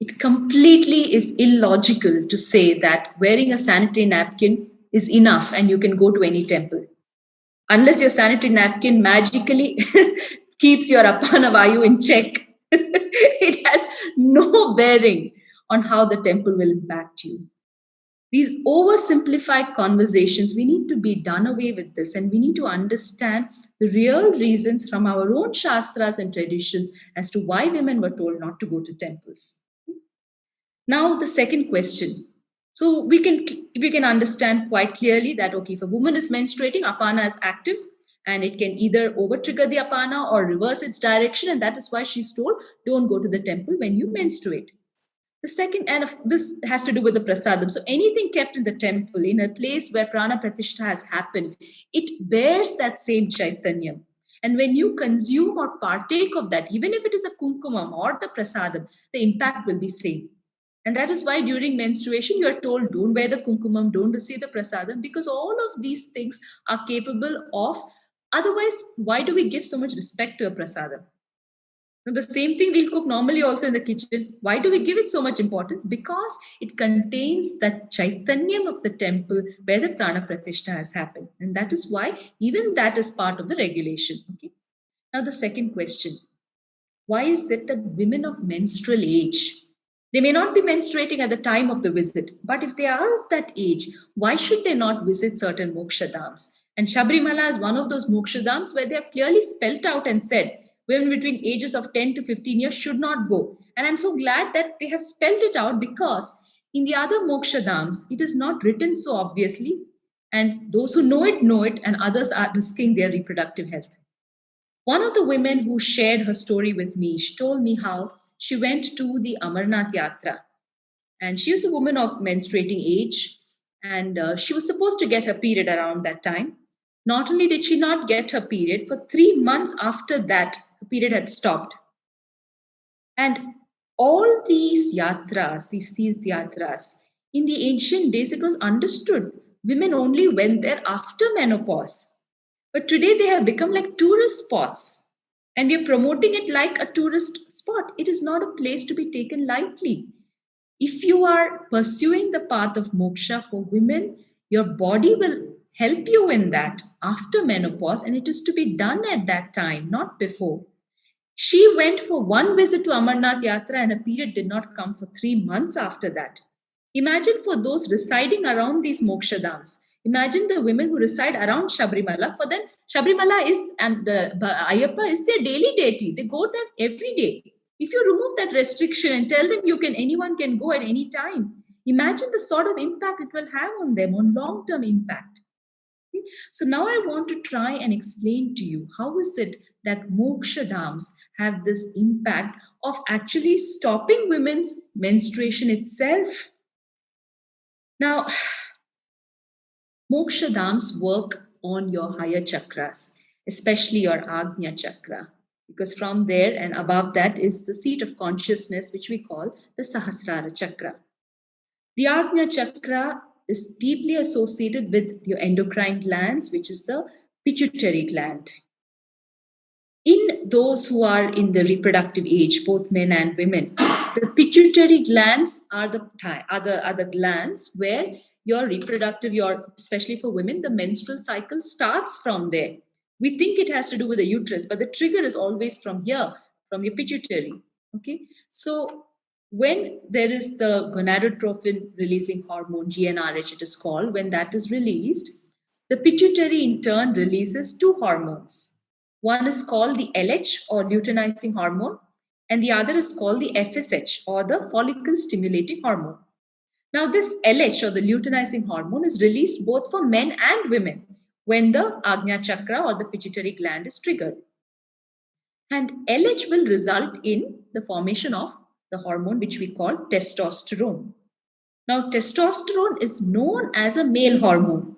it completely is illogical to say that wearing a sanitary napkin is enough and you can go to any temple. Unless your sanitary napkin magically keeps your apana vayu in check, it has no bearing on how the temple will impact you. These oversimplified conversations, we need to be done away with this, and we need to understand the real reasons from our own shastras and traditions as to why women were told not to go to temples. Now, the second question. So we can understand quite clearly that okay, if a woman is menstruating, apana is active, and it can either over trigger the apana or reverse its direction, and that is why she's told don't go to the temple when you menstruate. The second, and this has to do with the prasadam. So anything kept in the temple, in a place where prana pratishtha has happened, it bears that same chaitanyam. And when you consume or partake of that, even if it is a kumkumam or the prasadam, the impact will be same. And that is why during menstruation, you are told don't wear the kumkumam, don't receive the prasadam, because all of these things are capable of. Otherwise, why do we give so much respect to a prasadam? Now, the same thing we'll cook normally also in the kitchen. Why do we give it so much importance? Because it contains that chaitanyam of the temple where the prana pratishtha has happened. And that is why even that is part of the regulation. Okay. Now, the second question. Why is it that women of menstrual age, they may not be menstruating at the time of the visit, but if they are of that age, why should they not visit certain mokshadams? And Shabrimala is one of those mokshadams where they have clearly spelt out and said, women between ages of 10 to 15 years should not go. And I'm so glad that they have spelled it out, because in the other mokshadams, it is not written so obviously. And those who know it, and others are risking their reproductive health. One of the women who shared her story with me, she told me how she went to the Amarnath Yatra. And she was a woman of menstruating age, and she was supposed to get her period around that time. Not only did she not get her period, for 3 months after that, her period had stopped. And all these yatras, these tirth yatras, in the ancient days, it was understood women only went there after menopause. But today they have become like tourist spots. And we are promoting it like a tourist spot. It is not a place to be taken lightly. If you are pursuing the path of moksha for women, your body will help you in that after menopause, and it is to be done at that time, not before. She went for one visit to Amarnath Yatra, and a period did not come for 3 months after that. Imagine for those residing around these mokshadams. Imagine the women who reside around Shabrimala. For them, Shabrimala is, and the Ayyappa is their daily deity. They go there every day. If you remove that restriction and tell them anyone can go at any time, imagine the sort of impact it will have on them, on long-term impact. Okay? So now I want to try and explain to you how is it that mokshadams have this impact of actually stopping women's menstruation itself. Now, mokshadams work on your higher chakras, especially your Agnya chakra, because from there and above that is the seat of consciousness, which we call the Sahasrara chakra. The Agnya chakra is deeply associated with your endocrine glands, which is the pituitary gland. In those who are in the reproductive age, both men and women, the pituitary glands are the glands where your reproductive, especially for women, the menstrual cycle starts from there. We think it has to do with the uterus, but the trigger is always from here, from the pituitary. Okay, so when there is the gonadotropin releasing hormone, GnRH it is called, when that is released, the pituitary in turn releases two hormones. One is called the LH or luteinizing hormone, and the other is called the FSH or the follicle stimulating hormone. Now, this LH or the luteinizing hormone is released both for men and women when the Agnya chakra or the pituitary gland is triggered. And LH will result in the formation of the hormone which we call testosterone. Now, testosterone is known as a male hormone.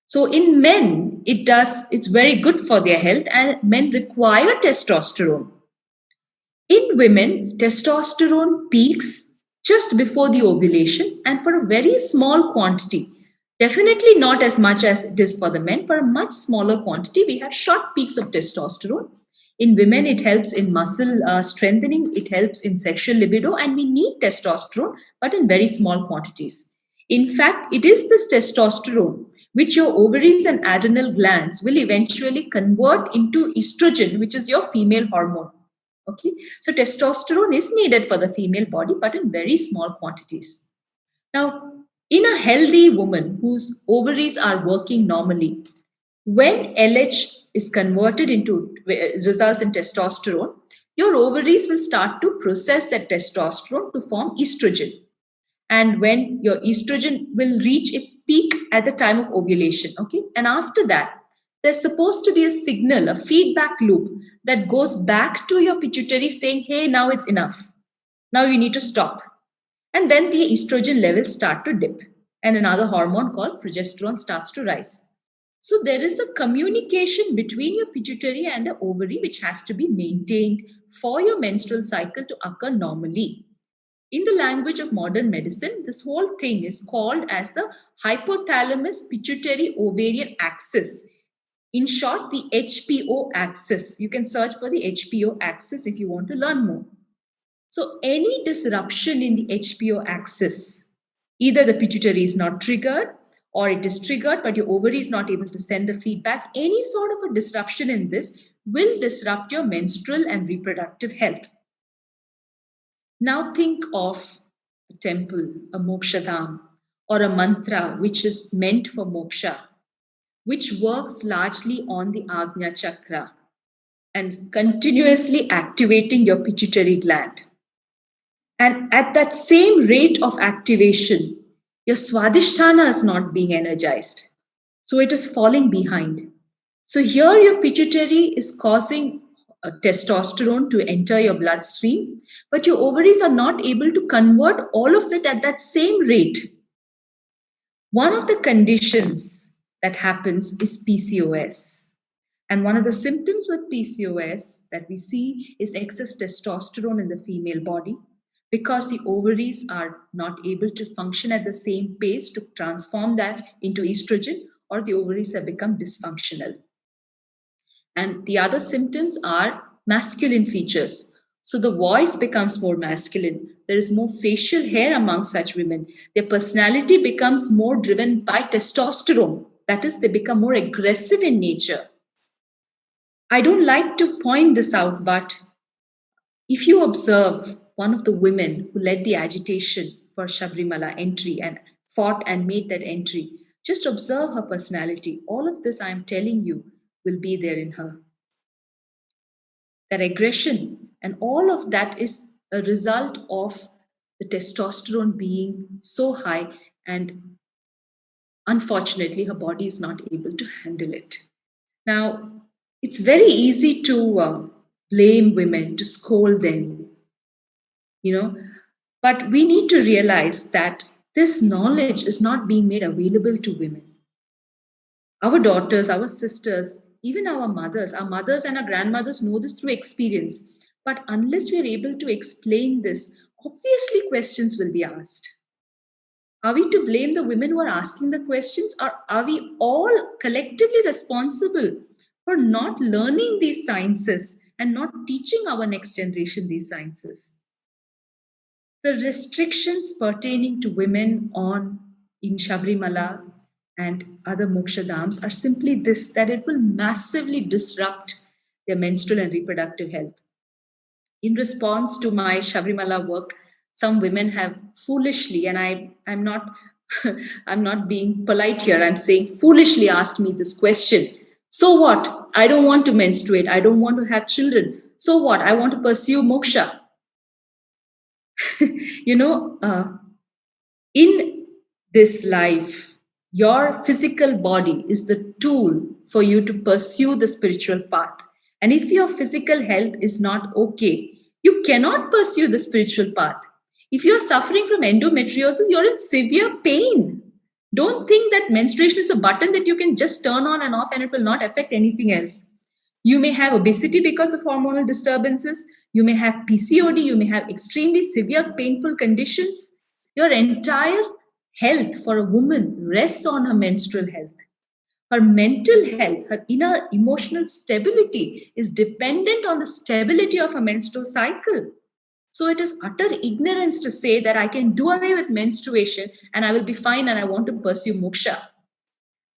So in men, it's very good for their health, and men require testosterone. In women, testosterone peaks just before the ovulation and for a very small quantity Definitely not as much as it is for the men. For a much smaller quantity, we have short peaks of testosterone. In women, it helps in muscle strengthening, it helps in sexual libido, and we need testosterone, but in very small quantities. In fact, it is this testosterone which your ovaries and adrenal glands will eventually convert into estrogen, which is your female hormone. Okay, so testosterone is needed for the female body, but in very small quantities. Now, in a healthy woman whose ovaries are working normally, when LH is converted into results in testosterone, your ovaries will start to process that testosterone to form estrogen. And when your estrogen will reach its peak at the time of ovulation, okay? And after that, there's supposed to be a signal, a feedback loop that goes back to your pituitary saying, hey, now it's enough. Now you need to stop. And then the estrogen levels start to dip, and another hormone called progesterone starts to rise. So there is a communication between your pituitary and the ovary which has to be maintained for your menstrual cycle to occur normally. In the language of modern medicine, this whole thing is called as the hypothalamus pituitary ovarian axis. In short, the HPO axis. You can search for the HPO axis if you want to learn more. So any disruption in the HPO axis, either the pituitary is not triggered or it is triggered, but your ovary is not able to send the feedback, any sort of a disruption in this will disrupt your menstrual and reproductive health. Now think of a temple, a mokshadham, or a mantra which is meant for moksha, which works largely on the Agnya chakra and continuously activating your pituitary gland. And at that same rate of activation, your Swadhisthana is not being energized. So it is falling behind. So here your pituitary is causing testosterone to enter your bloodstream, but your ovaries are not able to convert all of it at that same rate. One of the conditions that happens is PCOS. And one of the symptoms with PCOS that we see is excess testosterone in the female body, because the ovaries are not able to function at the same pace to transform that into estrogen, or the ovaries have become dysfunctional. And the other symptoms are masculine features. So the voice becomes more masculine. There is more facial hair among such women. Their personality becomes more driven by testosterone. That is, they become more aggressive in nature. I don't like to point this out, but if you observe one of the women who led the agitation for Sabrimala entry and fought and made that entry, just observe her personality. All of this I'm telling you will be there in her. That aggression and all of that is a result of the testosterone being so high, and unfortunately, her body is not able to handle it. Now, it's very easy to blame women, to scold them, but we need to realize that this knowledge is not being made available to women. Our daughters, our sisters, even our mothers and our grandmothers know this through experience. But unless we are able to explain this, obviously questions will be asked. Are we to blame the women who are asking the questions, or are we all collectively responsible for not learning these sciences and not teaching our next generation these sciences? The restrictions pertaining to women in Sabrimala and other mokshadhams are simply this, that it will massively disrupt their menstrual and reproductive health. In response to my Sabrimala work, some women have foolishly, and I'm not I'm not being polite here, I'm saying foolishly asked me this question. So what? I don't want to menstruate. I don't want to have children. So what? I want to pursue moksha. In this life, your physical body is the tool for you to pursue the spiritual path. And if your physical health is not okay, you cannot pursue the spiritual path. If you're suffering from endometriosis, you're in severe pain. Don't think that menstruation is a button that you can just turn on and off and it will not affect anything else. You may have obesity because of hormonal disturbances. You may have PCOD. You may have extremely severe painful conditions. Your entire health for a woman rests on her menstrual health. Her mental health, her inner emotional stability is dependent on the stability of a menstrual cycle. So it is utter ignorance to say that I can do away with menstruation and I will be fine and I want to pursue moksha.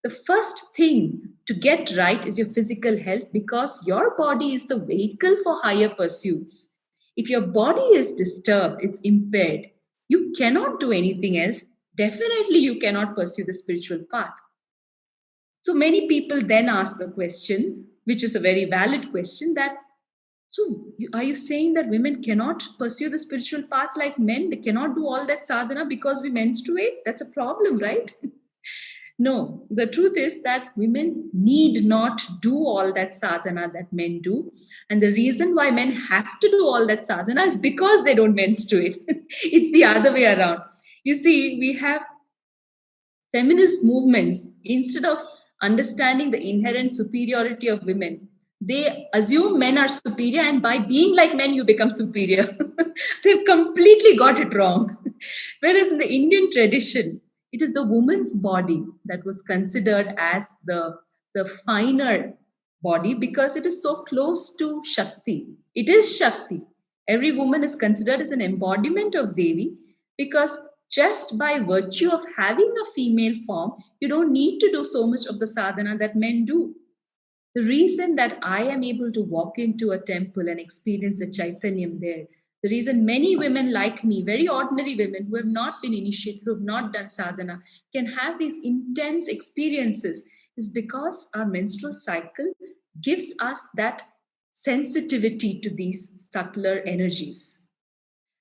The first thing to get right is your physical health, because your body is the vehicle for higher pursuits. If your body is disturbed, it's impaired, you cannot do anything else. Definitely, you cannot pursue the spiritual path. So many people then ask the question, which is a very valid question, that are you saying that women cannot pursue the spiritual path like men? They cannot do all that sadhana because we menstruate? That's a problem, right? No, the truth is that women need not do all that sadhana that men do. And the reason why men have to do all that sadhana is because they don't menstruate. It's the other way around. You see, we have feminist movements, instead of understanding the inherent superiority of women, they assume men are superior, and by being like men, you become superior. They've completely got it wrong. Whereas in the Indian tradition, it is the woman's body that was considered as the finer body, because it is so close to Shakti. It is Shakti. Every woman is considered as an embodiment of Devi, because just by virtue of having a female form, you don't need to do so much of the sadhana that men do. The reason that I am able to walk into a temple and experience the Chaitanyam there, the reason many women like me, very ordinary women who have not been initiated, who have not done sadhana, can have these intense experiences, is because our menstrual cycle gives us that sensitivity to these subtler energies.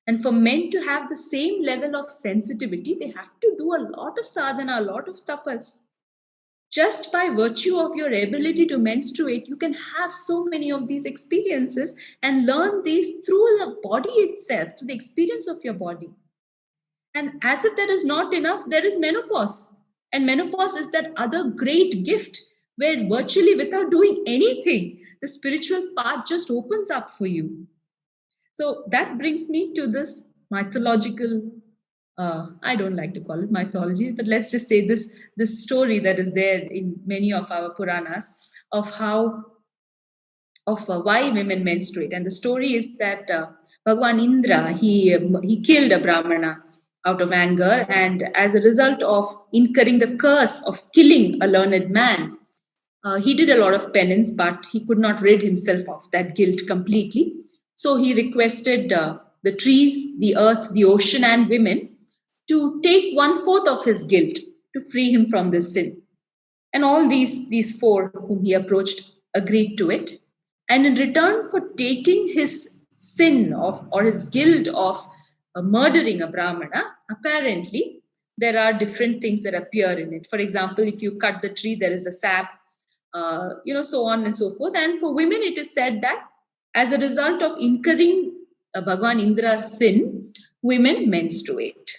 And for men to have the same level of sensitivity, they have to do a lot of sadhana, a lot of tapas. Just by virtue of your ability to menstruate, you can have so many of these experiences and learn these through the body itself, through the experience of your body. And as if that is not enough, there is menopause. And menopause is that other great gift where virtually without doing anything, the spiritual path just opens up for you. So that brings me to this mythological, I don't like to call it mythology, but let's just say this story that is there in many of our Puranas of why women menstruate. And the story is that Bhagwan Indra, he killed a Brahmana out of anger, and as a result of incurring the curse of killing a learned man, he did a lot of penance, but he could not rid himself of that guilt completely. So he requested the trees, the earth, the ocean, and women to take 1/4 of his guilt to free him from this sin. And all these four whom he approached agreed to it. And in return for taking his sin of or his guilt of murdering a Brahmana, apparently there are different things that appear in it. For example, if you cut the tree, there is a sap, so on and so forth. And for women, it is said that as a result of incurring Bhagwan Indra's sin, women menstruate.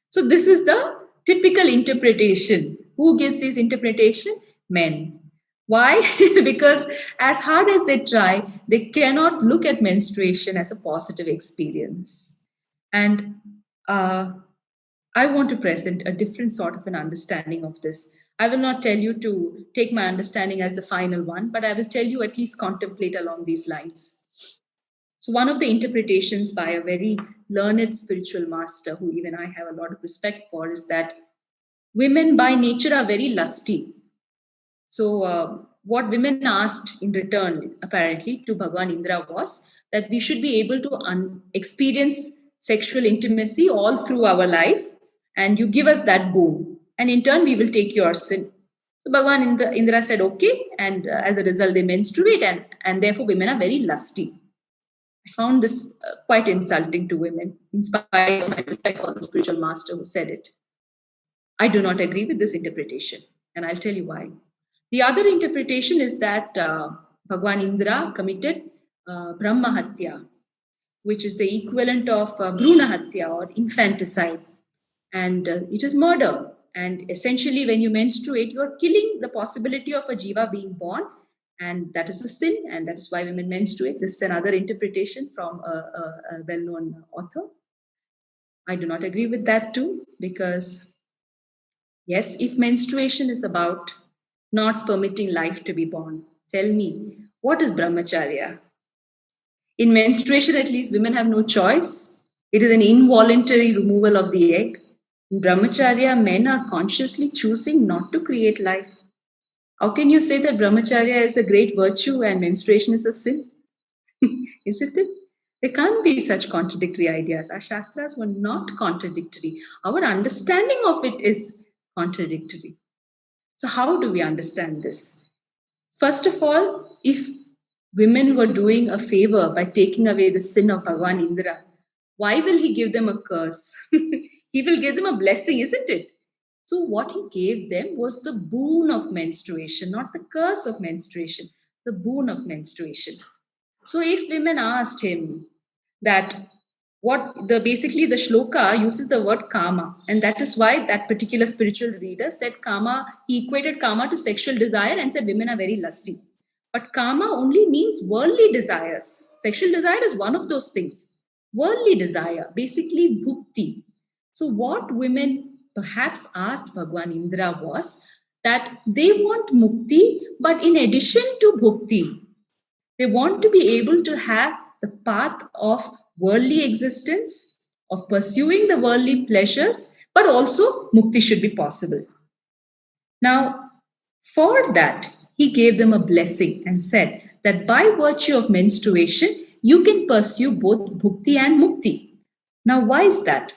So this is the typical interpretation. Who gives this interpretation? Men. Why? Because as hard as they try, they cannot look at menstruation as a positive experience. And I want to present a different sort of an understanding of this. I will not tell you to take my understanding as the final one, but I will tell you at least contemplate along these lines. So, one of the interpretations by a very learned spiritual master, who even I have a lot of respect for, is that women by nature are very lusty. So, what women asked in return, apparently, to Bhagwan Indra was that we should be able to experience sexual intimacy all through our life, and you give us that boon, and in turn, we will take your sin. So, Bhagwan Indra said, okay, and as a result, they menstruate, and therefore, women are very lusty. I found this quite insulting to women, in spite of my respect for the spiritual master who said it. I do not agree with this interpretation, and I'll tell you why. The other interpretation is that Bhagwan Indra committed Brahma Hatya, which is the equivalent of Bhruna Hatya or infanticide. And it is murder. And essentially, when you menstruate, you are killing the possibility of a jiva being born. And that is a sin, and that is why women menstruate. This is another interpretation from a well-known author. I do not agree with that too, because yes, if menstruation is about not permitting life to be born, tell me, what is brahmacharya? In menstruation, at least, women have no choice. It is an involuntary removal of the egg. In brahmacharya, men are consciously choosing not to create life. How can you say that brahmacharya is a great virtue and menstruation is a sin? Isn't it? There can't be such contradictory ideas. Our Shastras were not contradictory. Our understanding of it is contradictory. So, how do we understand this? First of all, if women were doing a favor by taking away the sin of Bhagwan Indra, why will he give them a curse? He will give them a blessing, isn't it? So, what he gave them was the boon of menstruation, not the curse of menstruation, the boon of menstruation. So, if women asked him that what the basically the shloka uses the word kama, and that is why that particular spiritual reader said kama, he equated kama to sexual desire and said women are very lusty. But kama only means worldly desires. Sexual desire is one of those things. Worldly desire, basically bhukti. So, what women perhaps asked Bhagwan Indra was that they want mukti, but in addition to bhukti, they want to be able to have the path of worldly existence, of pursuing the worldly pleasures, but also mukti should be possible. Now, for that, he gave them a blessing and said that by virtue of menstruation, you can pursue both bhukti and mukti. Now, why is that?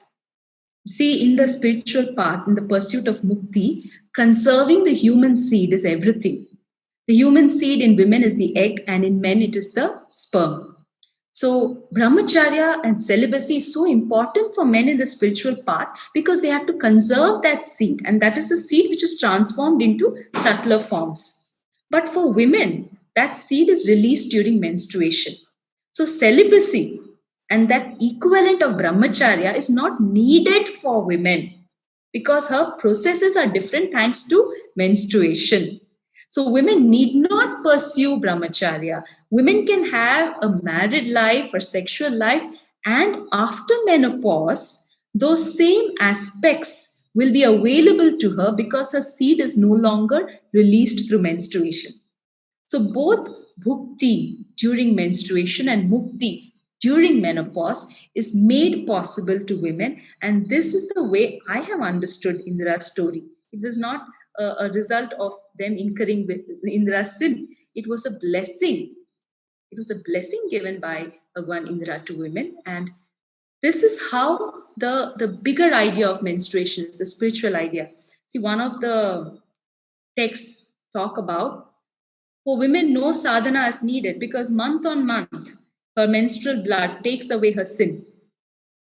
See, in the spiritual path, in the pursuit of mukti, conserving the human seed is everything. The human seed in women is the egg, and in men it is the sperm. So, brahmacharya and celibacy is so important for men in the spiritual path because they have to conserve that seed, and that is the seed which is transformed into subtler forms. But for women, that seed is released during menstruation. So, celibacy and that equivalent of brahmacharya is not needed for women because her processes are different thanks to menstruation. So women need not pursue brahmacharya. Women can have a married life or sexual life, and after menopause, those same aspects will be available to her because her seed is no longer released through menstruation. So both bhukti during menstruation and mukti during menopause is made possible to women, and this is the way I have understood Indra's story. It was not a result of them incurring with Indra's sin. It was a blessing. It was a blessing given by Bhagwan Indra to women, and this is how the bigger idea of menstruation is the spiritual idea. See, one of the texts talk about for women, no sadhana is needed because month on month, her menstrual blood takes away her sin.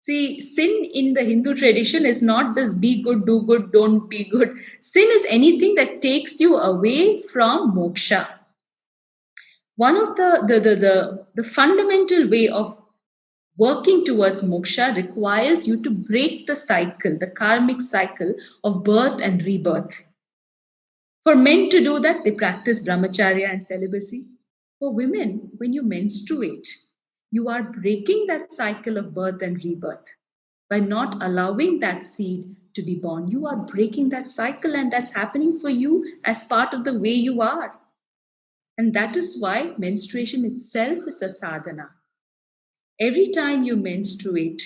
See, sin in the Hindu tradition is not this be good, do good, don't be good. Sin is anything that takes you away from moksha. One of the fundamental way of working towards moksha requires you to break the cycle, the karmic cycle of birth and rebirth. For men to do that, they practice brahmacharya and celibacy. For women, when you menstruate, you are breaking that cycle of birth and rebirth. By not allowing that seed to be born, you are breaking that cycle, and that's happening for you as part of the way you are. And that is why menstruation itself is a sadhana. Every time you menstruate,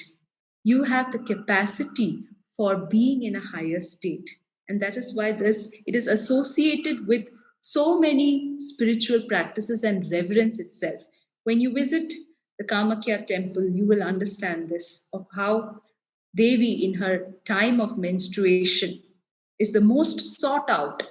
you have the capacity for being in a higher state. And that is why it is associated with so many spiritual practices and reverence itself. When you visit the Kamakya temple, you will understand this of how Devi, in her time of menstruation, is the most sought out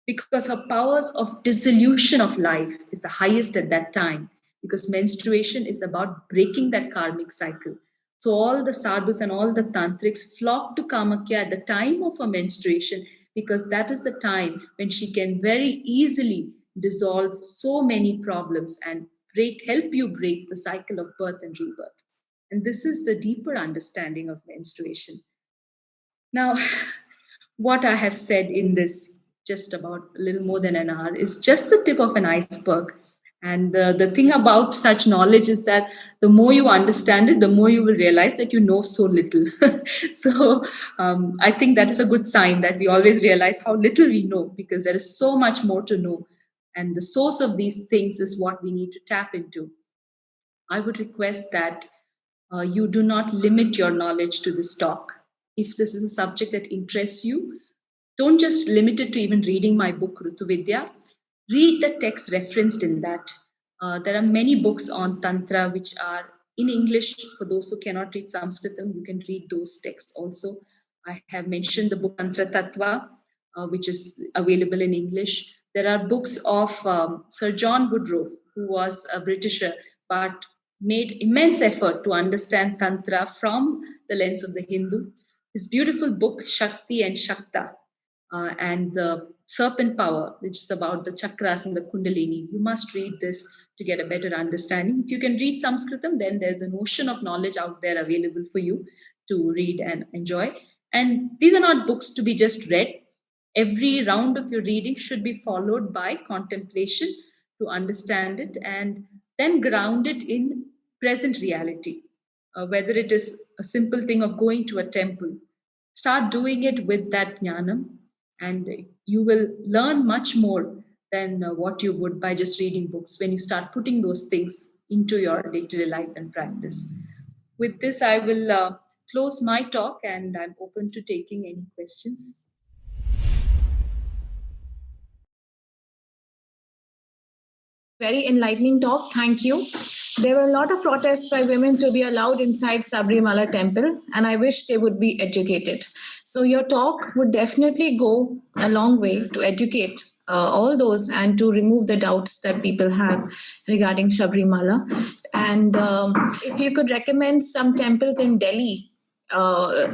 because her powers of dissolution of life is the highest at that time, because menstruation is about breaking that karmic cycle. So all the sadhus and all the tantrics flock to Kamakya at the time of her menstruation because that is the time when she can very easily dissolve so many problems and help you break the cycle of birth and rebirth. And this is the deeper understanding of menstruation. Now, what I have said in this just about a little more than an hour is just the tip of an iceberg. And the thing about such knowledge is that the more you understand it, the more you will realize that you know so little. So I think that is a good sign that we always realize how little we know, because there is so much more to know. And the source of these things is what we need to tap into. I would request that you do not limit your knowledge to this talk. If this is a subject that interests you, don't just limit it to even reading my book, Rutuvidya. Read the text referenced in that. There are many books on Tantra which are in English. For those who cannot read Sanskritam, you can read those texts also. I have mentioned the book Tantra Tattva, which is available in English. There are books of Sir John Woodroffe, who was a Britisher, but made immense effort to understand Tantra from the lens of the Hindu. His beautiful book, Shakti and Shakta, and the serpent power, which is about the chakras and the kundalini. You must read this to get a better understanding. If you can read Sanskritam, then there's an ocean of knowledge out there available for you to read and enjoy. And these are not books to be just read. Every round of your reading should be followed by contemplation to understand it, and then ground it in present reality. Whether it is a simple thing of going to a temple, start doing it with that jnanam, and you will learn much more than what you would by just reading books when you start putting those things into your day-to-day life and practice. With this, I will close my talk, and I'm open to taking any questions. Very enlightening talk. Thank you. There were a lot of protests by women to be allowed inside Sabrimala temple, and I wish they would be educated. So your talk would definitely go a long way to educate all those and to remove the doubts that people have regarding Sabrimala. And if you could recommend some temples in Delhi, uh,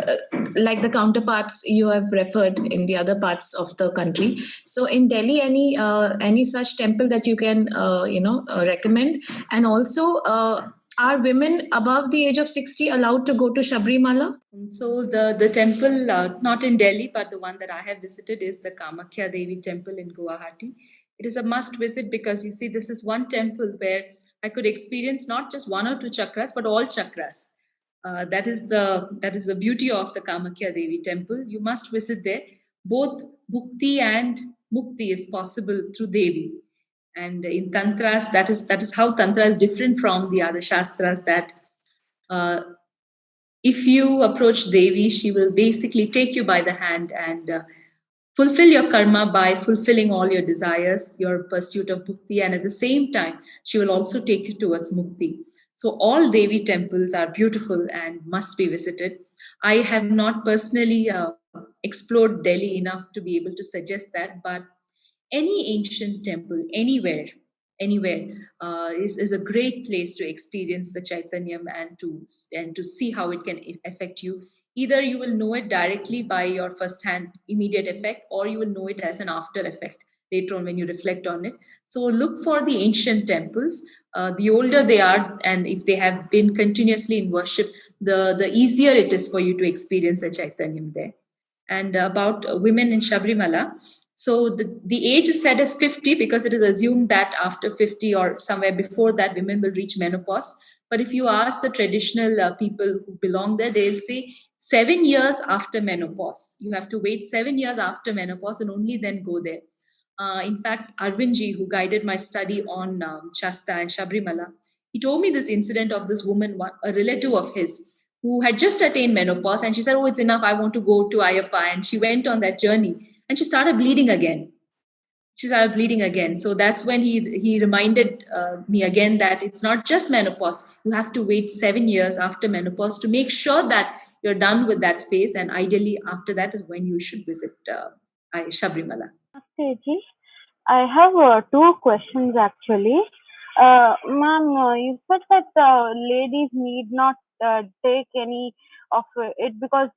like the counterparts you have referred in the other parts of the country. So in Delhi, any such temple that you can recommend, and also are women above the age of 60 allowed to go to Sabrimala? So the temple, not in Delhi, but the one that I have visited is the Kamakhya Devi temple in Guwahati. It is a must visit because you see, this is one temple where I could experience not just one or two chakras, but all chakras. That is the beauty of the Kamakhya Devi temple. You must visit there. Both bhukti and mukti is possible through Devi. And in tantras, that is how tantra is different from the other shastras. That uh, if you approach Devi, she will basically take you by the hand and fulfill your karma by fulfilling all your desires, your pursuit of bhukti, and at the same time, she will also take you towards mukti. So, all Devi temples are beautiful and must be visited. I have not personally explored Delhi enough to be able to suggest that, but any ancient temple, anywhere, is a great place to experience the Chaitanyam and to see how it can affect you. Either you will know it directly by your first hand immediate effect, or you will know it as an after effect later on when you reflect on it. So look for the ancient temples. The older they are, and if they have been continuously in worship, the easier it is for you to experience the Chaitanyam there. And about women in Shabrimala, so the age is set as 50 because it is assumed that after 50 or somewhere before that, women will reach menopause. But if you ask the traditional people who belong there, they'll say 7 years after menopause. You have to wait 7 years after menopause and only then go there. In fact, Arvindji, who guided my study on Shasta and Shabrimala, he told me this incident of this woman, a relative of his, who had just attained menopause. And she said, "Oh, it's enough. I want to go to Ayappa." And she went on that journey and she started bleeding again. She started bleeding again. So that's when he reminded me again that it's not just menopause. You have to wait 7 years after menopause to make sure that you're done with that phase. And ideally, after that is when you should visit Shabrimala. Teji, I have two questions actually. Ma'am, you said that ladies need not take any of it because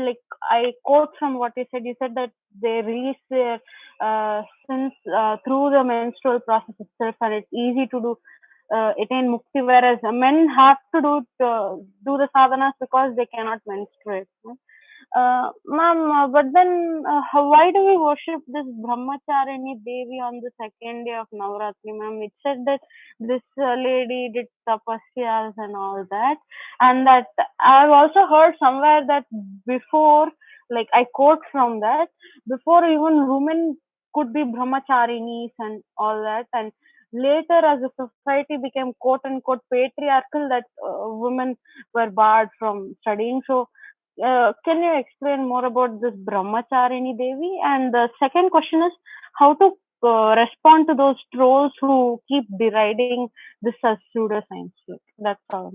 like I quote from what you said. You said that they release their sins through the menstrual process itself, and it's easy to do attain mukti, whereas men have to do the sadhanas because they cannot menstruate. No? Ma'am, but then why do we worship this Brahmacharini Devi on the second day of Navratri, ma'am? It said that this lady did tapasyas and all that, and that I've also heard somewhere that before, like I quote from that, before even women could be brahmacharinis and all that, and later as the society became quote unquote patriarchal, that women were barred from studying. So can you explain more about this Brahmacharini Devi? And the second question is how to respond to those trolls who keep deriding this as pseudoscience. That's all.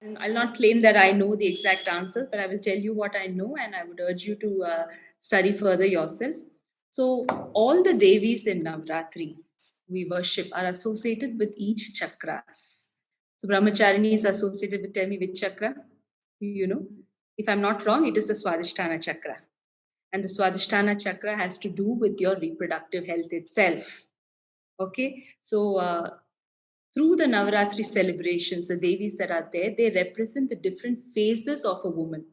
And I'll not claim that I know the exact answer, but I will tell you what I know, and I would urge you to study further yourself. So, all the Devis in Navratri we worship are associated with each chakras. So, Brahmacharini is associated with, tell me which chakra? You know, if I'm not wrong, it is the Swadhisthana chakra. And the Swadhisthana chakra has to do with your reproductive health itself. Okay, so through the Navaratri celebrations, the Devis that are there, they represent the different phases of a woman.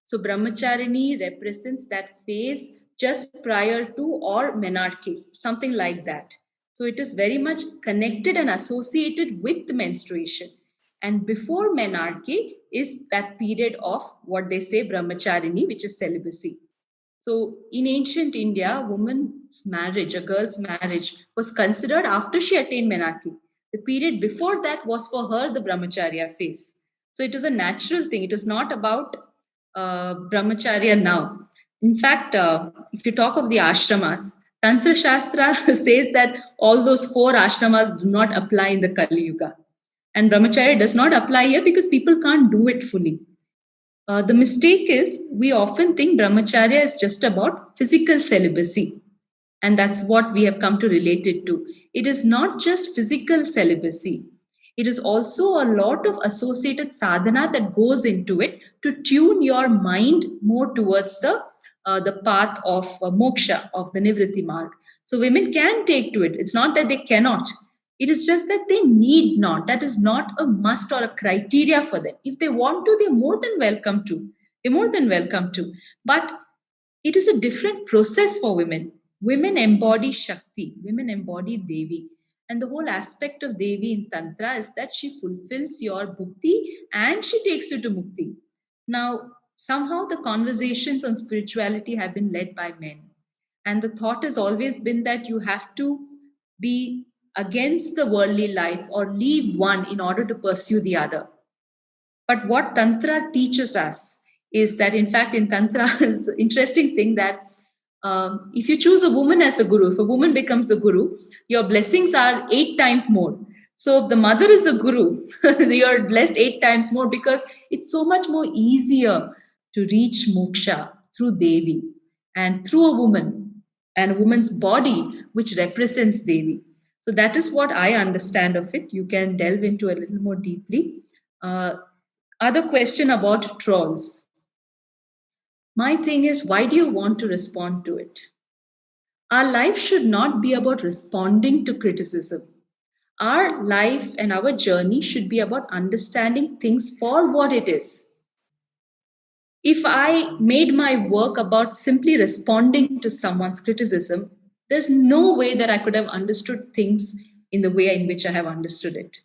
So Brahmacharini represents that phase just prior to or menarche, something like that. So it is very much connected and associated with the menstruation. And before menarche is that period of what they say Brahmacharini, which is celibacy. So in ancient India, a woman's marriage, a girl's marriage, was considered after she attained menarche. The period before that was for her the brahmacharya phase. So it is a natural thing. It is not about brahmacharya now. In fact, if you talk of the ashramas, Tantra Shastra says that all those 4 ashramas do not apply in the Kali Yuga. And brahmacharya does not apply here because people can't do it fully. The mistake is we often think brahmacharya is just about physical celibacy. And that's what we have come to relate it to. It is not just physical celibacy. It is also a lot of associated sadhana that goes into it to tune your mind more towards the path of moksha, of the nivritti marg. So women can take to it. It's not that they cannot. It is just that they need not. That is not a must or a criteria for them. If they want to, they're more than welcome to. They're more than welcome to. But it is a different process for women. Women embody Shakti. Women embody Devi. And the whole aspect of Devi in Tantra is that she fulfills your bhukti and she takes you to mukti. Now, somehow the conversations on spirituality have been led by men. And the thought has always been that you have to be against the worldly life or leave one in order to pursue the other. But what Tantra teaches us is that, in fact, in Tantra, is the interesting thing that if you choose a woman as the guru, if a woman becomes the guru, your blessings are 8 times more. So if the mother is the guru, you're blessed 8 times more because it's so much more easier to reach moksha through Devi and through a woman and a woman's body, which represents Devi. So that is what I understand of it. You can delve into a little more deeply. Other question about trolls. My thing is, why do you want to respond to it? Our life should not be about responding to criticism. Our life and our journey should be about understanding things for what it is. If I made my work about simply responding to someone's criticism, there's no way that I could have understood things in the way in which I have understood it.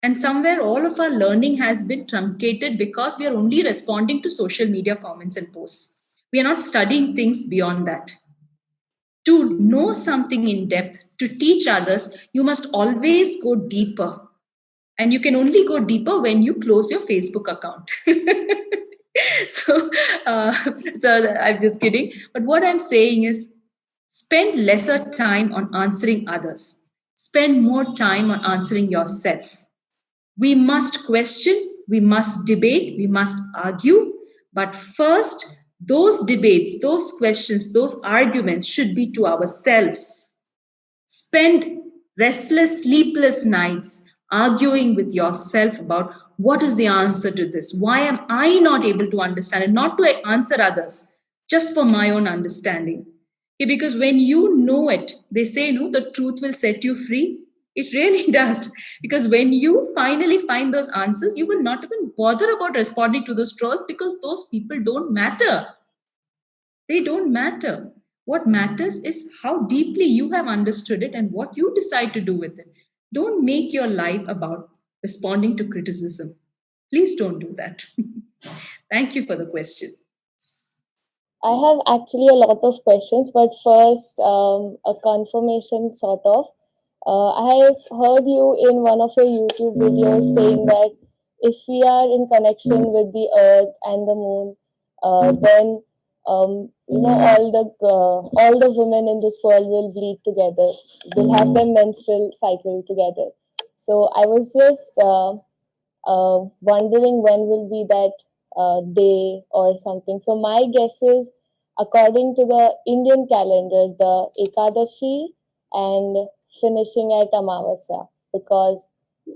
And somewhere all of our learning has been truncated because we are only responding to social media comments and posts. We are not studying things beyond that. To know something in depth, to teach others, you must always go deeper. And you can only go deeper when you close your Facebook account. So I'm just kidding. But what I'm saying is, spend lesser time on answering others. Spend more time on answering yourself. We must question, we must debate, we must argue. But first, those debates, those questions, those arguments should be to ourselves. Spend restless, sleepless nights arguing with yourself about what is the answer to this? Why am I not able to understand it? Not to answer others, just for my own understanding. Okay, because when you know it, they say, no, the truth will set you free. It really does. Because when you finally find those answers, you will not even bother about responding to those trolls because those people don't matter. They don't matter. What matters is how deeply you have understood it and what you decide to do with it. Don't make your life about responding to criticism. Please don't do that. Thank you for the question. I have actually a lot of questions, but first, a confirmation sort of. I have heard you in one of your YouTube videos saying that if we are in connection with the earth and the moon, then all the women in this world will bleed together. Will have their menstrual cycle together. So I was just wondering when will be that day or something. So my guess is, according to the Indian calendar, the Ekadashi and finishing at Amavasya, because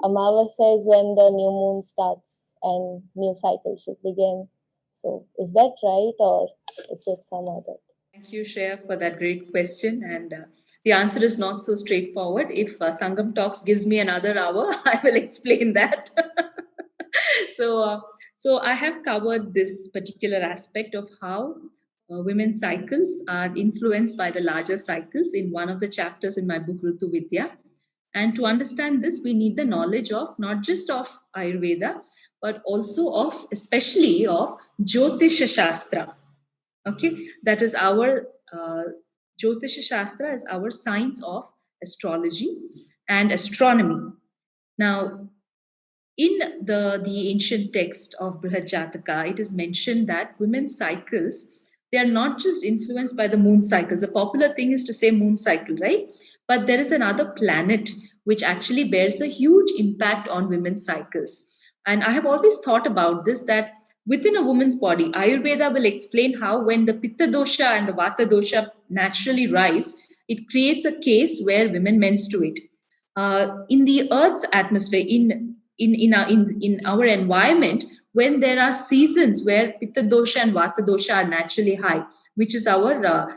Amavasya is when the new moon starts and new cycle should begin. So is that right, or is it some other? Thank you, Shreya, for that great question. And the answer is not so straightforward. If Sangam Talks gives me another hour, I will explain that. so, so I have covered this particular aspect of how women's cycles are influenced by the larger cycles in one of the chapters in my book, Ritu Vidya. And to understand this, we need the knowledge of not just of Ayurveda, but also of, especially of Jyotisha Shastra. Okay, that is our Jyotisha Shastra is our science of astrology and astronomy. Now, in the ancient text of Brihad Jataka, it is mentioned that women's cycles, they are not just influenced by the moon cycles. The popular thing is to say moon cycle, right? But there is another planet which actually bears a huge impact on women's cycles. And I have always thought about this, that within a woman's body, Ayurveda will explain how when the Pitta dosha and the Vata dosha naturally rise, it creates a case where women menstruate. In the Earth's atmosphere, in our environment, when there are seasons where Pitta dosha and Vata dosha are naturally high, which is our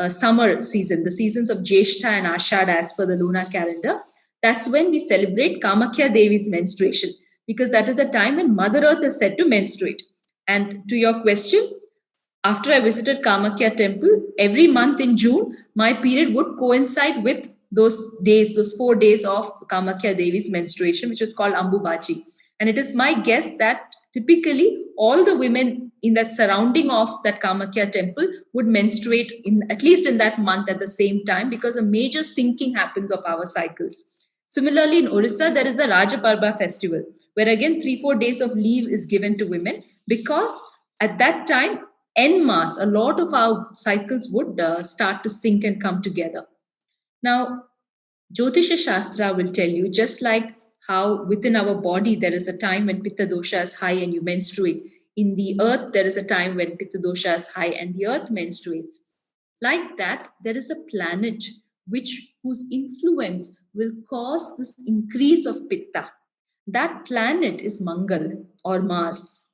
summer season, the seasons of Jeshta and Ashad as per the lunar calendar, that's when we celebrate Kamakhya Devi's menstruation, because that is the time when Mother Earth is said to menstruate. And to your question, after I visited Kamakhya temple, every month in June, my period would coincide with those days, those 4 days of Kamakhya Devi's menstruation, which is called Ambubachi. And it is my guess that typically all the women in that surrounding of that Kamakhya temple would menstruate in at least in that month at the same time, because a major syncing happens of our cycles. Similarly, in Orissa, there is the Rajaparba festival, where again 3-4 days of leave is given to women, because at that time, en masse, a lot of our cycles would start to sync and come together. Now, Jyotisha Shastra will tell you, just like how within our body there is a time when Pitta dosha is high and you menstruate. In the earth, there is a time when Pitta dosha is high and the earth menstruates. Like that, there is a planet whose influence will cause this increase of Pitta. That planet is Mangal or Mars.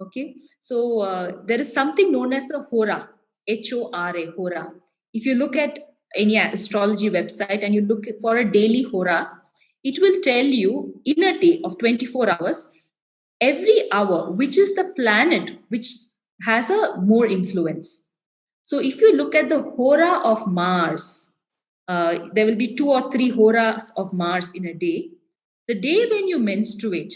Okay, so there is something known as a Hora, Hora, Hora. If you look at any astrology website and you look for a daily Hora, it will tell you in a day of 24 hours, every hour, which is the planet which has a more influence. So if you look at the Hora of Mars, there will be 2 or 3 Horas of Mars in a day. The day when you menstruate,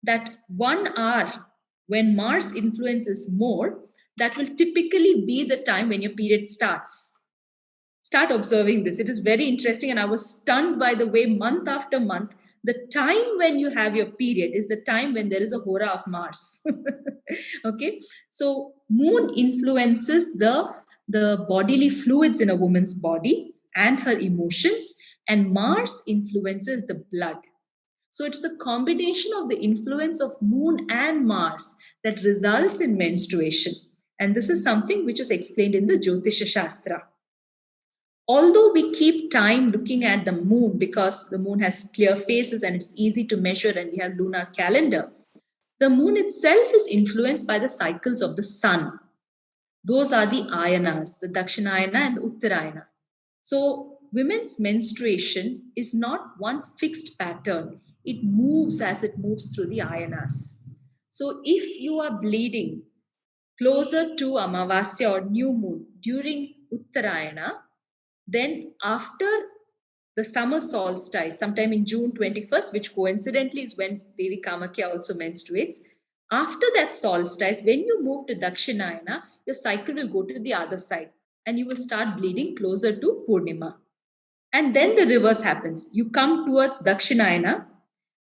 that 1 hour when Mars influence is more, that will typically be the time when your period starts. Start observing this. It is very interesting. And I was stunned by the way month after month, the time when you have your period is the time when there is a Hora of Mars. Okay. So moon influences the bodily fluids in a woman's body and her emotions, and Mars influences the blood. So it's a combination of the influence of moon and Mars that results in menstruation. And this is something which is explained in the Jyotisha Shastra. Although we keep time looking at the moon because the moon has clear phases and it's easy to measure and we have lunar calendar, the moon itself is influenced by the cycles of the sun. Those are the ayanas, the Dakshinayana and the Uttarayana. So women's menstruation is not one fixed pattern. It moves as it moves through the ayanas. So if you are bleeding closer to Amavasya or new moon during Uttarayana, then after the summer solstice, sometime in June 21st, which coincidentally is when Devi Kamakya also menstruates, after that solstice, when you move to Dakshinayana, your cycle will go to the other side and you will start bleeding closer to Purnima. And then the reverse happens. You come towards Dakshinayana,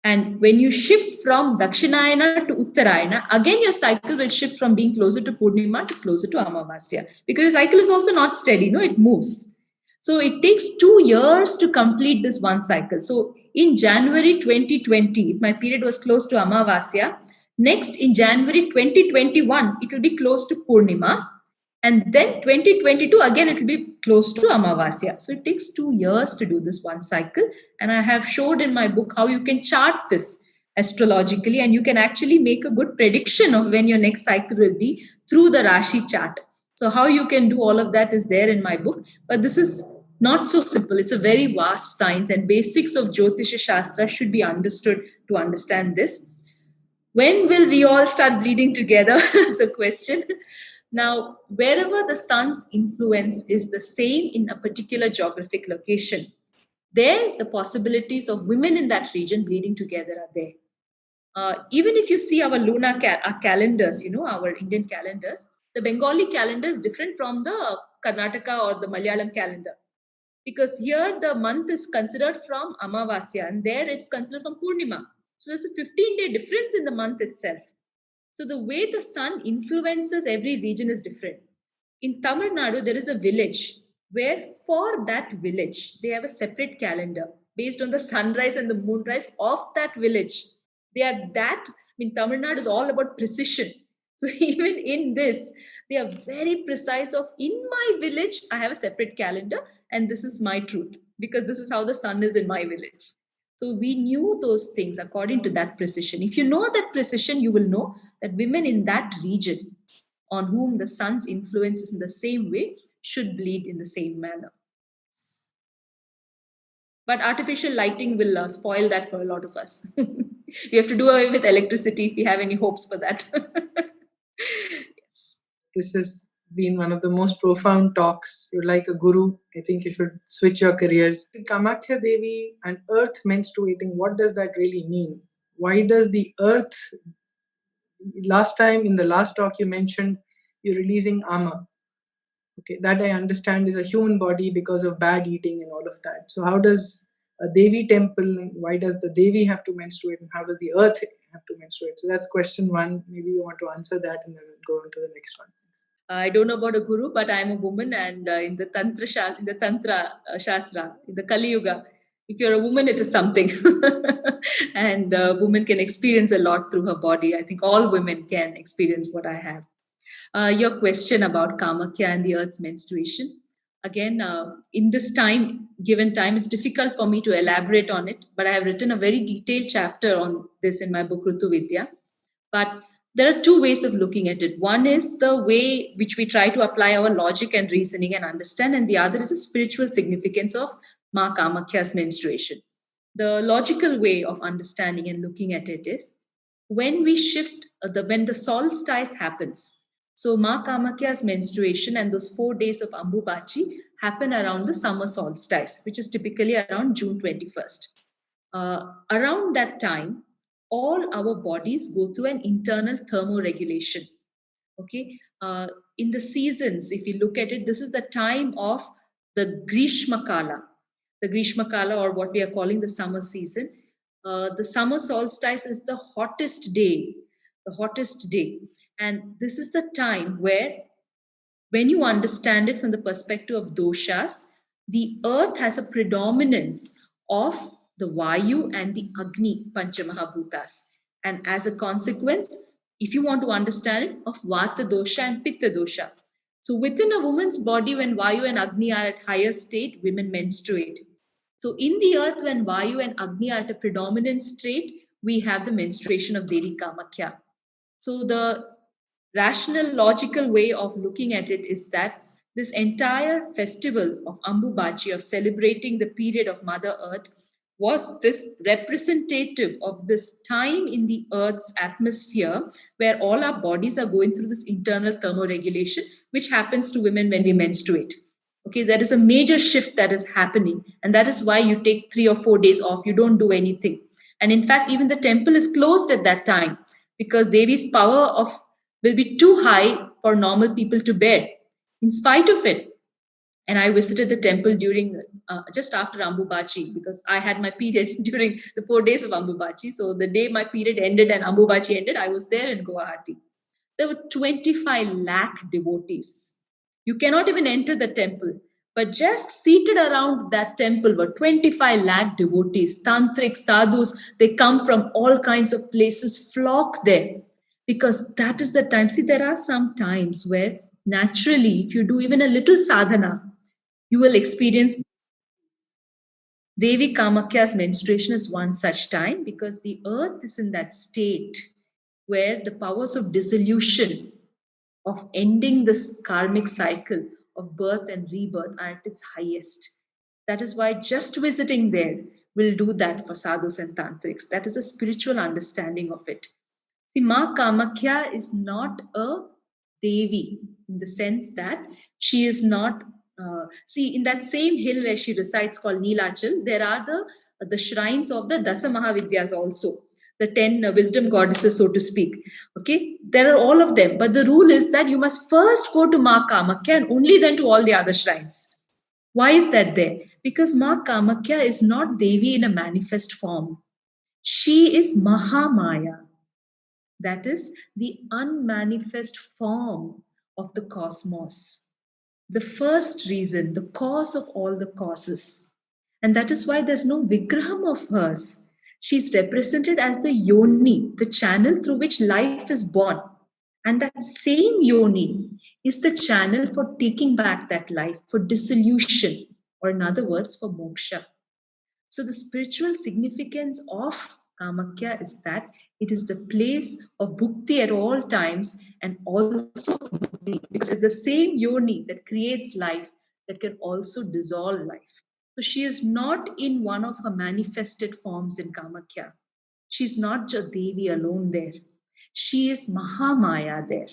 and when you shift from Dakshinayana to Uttarayana, again your cycle will shift from being closer to Purnima to closer to Amavasya. Because your cycle is also not steady, no, it moves. So it takes 2 years to complete this one cycle. So in January 2020, if my period was close to Amavasya, next in January 2021, it will be close to Purnima. And then 2022, again, it will be close to Amavasya. So it takes 2 years to do this one cycle. And I have showed in my book how you can chart this astrologically, and you can actually make a good prediction of when your next cycle will be through the Rashi chart. So how you can do all of that is there in my book. But this is not so simple. It's a very vast science, and basics of Jyotisha Shastra should be understood to understand this. When will we all start bleeding together is the question. Now, wherever the sun's influence is the same in a particular geographic location, there the possibilities of women in that region bleeding together are there. Even if you see our lunar our calendars, our Indian calendars, the Bengali calendar is different from the Karnataka or the Malayalam calendar. Because here the month is considered from Amavasya and there it's considered from Purnima. So there's a 15-day difference in the month itself. So the way the sun influences every region is different. In Tamil Nadu, there is a village where for that village, they have a separate calendar based on the sunrise and the moonrise of that village. Tamil Nadu is all about precision. So even in this, they are very precise of, in my village, I have a separate calendar and this is my truth because this is how the sun is in my village. So we knew those things according to that precision. If you know that precision, you will know that women in that region on whom the sun's influence is in the same way should bleed in the same manner. But artificial lighting will spoil that for a lot of us. We have to do away with electricity if we have any hopes for that. Yes. This has been one of the most profound talks. You're like a guru. I think you should switch your careers. Kamakhya Devi and earth menstruating, what does that really mean? Why does the earth, last time in the last talk you mentioned you're releasing Ama. Okay, that I understand is a human body because of bad eating and all of that. So how does a Devi temple, why does the Devi have to menstruate and how does the earth have to menstruate? So that's question one. Maybe you want to answer that and then we'll go on to the next one. I don't know about a guru, but I'm a woman, and in the Tantra Shastra, in the Kali Yuga, if you're a woman, it is something. And a woman can experience a lot through her body. I think all women can experience what I have. Your question about Kamakya and the earth's menstruation. Again, in this given time, it's difficult for me to elaborate on it, but I have written a very detailed chapter on this in my book, Rutu Vidya. But there are two ways of looking at it. One is the way which we try to apply our logic and reasoning and understand, and the other is the spiritual significance of Ma Kamakya's menstruation. The logical way of understanding and looking at it is when we shift, when the solstice happens. So Ma Kamakya's menstruation and those 4 days of Ambubachi happen around the summer solstice, which is typically around June 21st. Around that time, all our bodies go through an internal thermoregulation. Okay, in the seasons, if you look at it, this is the time of the Grishma Kala. The Grishma Kala, or what we are calling the summer season. The summer solstice is the hottest day. And this is the time where, when you understand it from the perspective of doshas, the earth has a predominance of the Vayu and the Agni Panchamahabhutas. And as a consequence, if you want to understand it, of Vata dosha and Pitta dosha. So within a woman's body, when Vayu and Agni are at higher state, women menstruate. So in the earth, when Vayu and Agni are at a predominant state, we have the menstruation of Devi Kamakya. So the rational, logical way of looking at it is that this entire festival of Ambubachi, of celebrating the period of Mother Earth, was this representative of this time in the Earth's atmosphere where all our bodies are going through this internal thermoregulation, which happens to women when we menstruate. Okay, there is a major shift that is happening, and that is why you take 3 or 4 days off, you don't do anything. And in fact, even the temple is closed at that time because Devi's power of will be too high for normal people to bear. In spite of it, and I visited the temple during just after Ambubachi because I had my period during the 4 days of Ambubachi. So the day my period ended and Ambubachi ended, I was there in Guwahati. There were 25 lakh devotees. You cannot even enter the temple, but just seated around that temple were 25 lakh devotees, tantrics, sadhus. They come from all kinds of places, flock there because that is the time. See, there are some times where naturally, if you do even a little sadhana, you will experience. Devi Kamakya's menstruation is one such time because the earth is in that state where the powers of dissolution, of ending this karmic cycle of birth and rebirth are at its highest. That is why just visiting there will do that for sadhus and tantrics. That is a spiritual understanding of it. See, Ma Kamakya is not a Devi in the sense that she is not. See, in that same hill where she resides called Neelachal, there are the shrines of the Dasa Mahavidyas also, the 10 wisdom goddesses, so to speak. Okay, there are all of them. But the rule is that you must first go to Ma Kamakya and only then to all the other shrines. Why is that there? Because Ma Kamakya is not Devi in a manifest form. She is Mahamaya. That is the unmanifest form of the cosmos. The first reason, the cause of all the causes. And that is why there's no vigraham of hers. She's represented as the yoni, the channel through which life is born. And that same yoni is the channel for taking back that life, for dissolution, or in other words, for moksha. So the spiritual significance of Kamakya is that it is the place of bhukti at all times and also bhukti, because it's the same yoni that creates life that can also dissolve life. So she is not in one of her manifested forms in Kamakya. She's not just Devi alone there. She is Mahamaya there.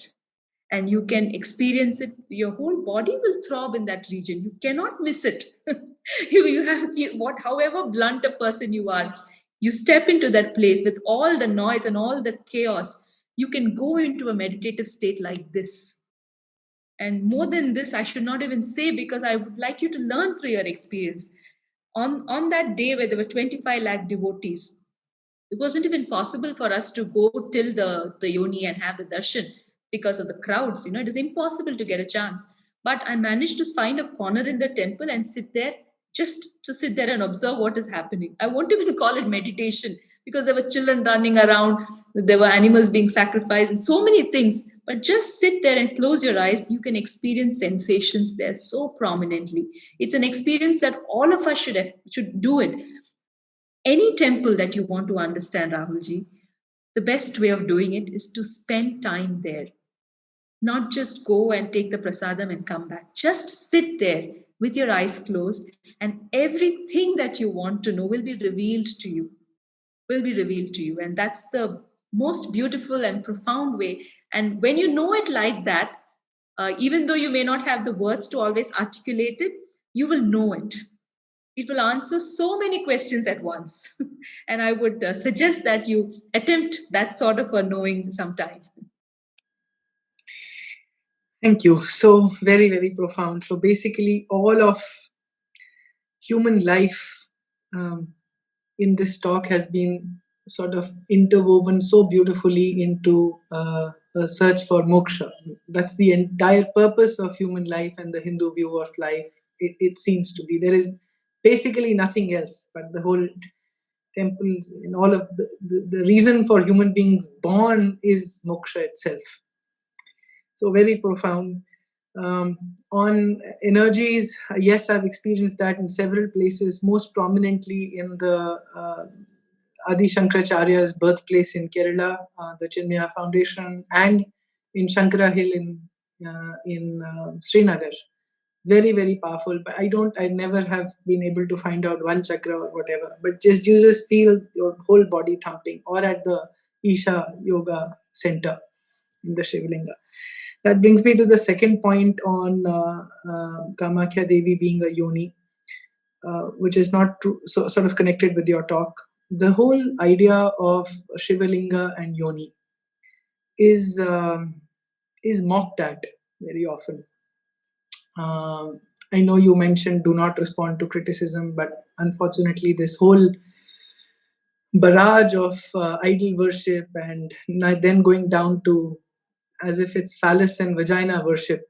And you can experience it. Your whole body will throb in that region. You cannot miss it. However blunt a person you are, you step into that place with all the noise and all the chaos. You can go into a meditative state like this. And more than this, I should not even say, because I would like you to learn through your experience. On that day where there were 25 lakh devotees, it wasn't even possible for us to go till the yoni and have the darshan because of the crowds. It is impossible to get a chance. But I managed to find a corner in the temple and sit there, just to sit there and observe what is happening. I won't even call it meditation because there were children running around, there were animals being sacrificed, and so many things. But just sit there and close your eyes. You can experience sensations there so prominently. It's an experience that all of us should do it. Any temple that you want to understand, Rahulji, the best way of doing it is to spend time there. Not just go and take the prasadam and come back. Just sit there with your eyes closed, and everything that you want to know will be revealed to you. And that's the most beautiful and profound way. And when you know it like that, even though you may not have the words to always articulate it, you will know it. It will answer so many questions at once. And I would suggest that you attempt that sort of a knowing sometime. Thank you. So very, very profound. So basically all of human life in this talk has been sort of interwoven so beautifully into a search for moksha. That's the entire purpose of human life and the Hindu view of life. It seems to be. There is basically nothing else, but the whole temples and all of the reason for human beings born is moksha itself. So very profound. On energies, yes, I've experienced that in several places, most prominently in the Adi Shankaracharya's birthplace in Kerala, the Chinmaya Foundation, and in Shankara Hill in Srinagar. very, very powerful. But I never have been able to find out one chakra or whatever. But just you just feel your whole body thumping, or at the Isha Yoga Center in the Shivalinga. That brings me to the second point on Kamakhya Devi being a yoni, which is not true, so sort of connected with your talk. The whole idea of Shivalinga and yoni is mocked at very often. I know you mentioned do not respond to criticism, but unfortunately, this whole barrage of idol worship and then going down to as if it's phallus and vagina worship,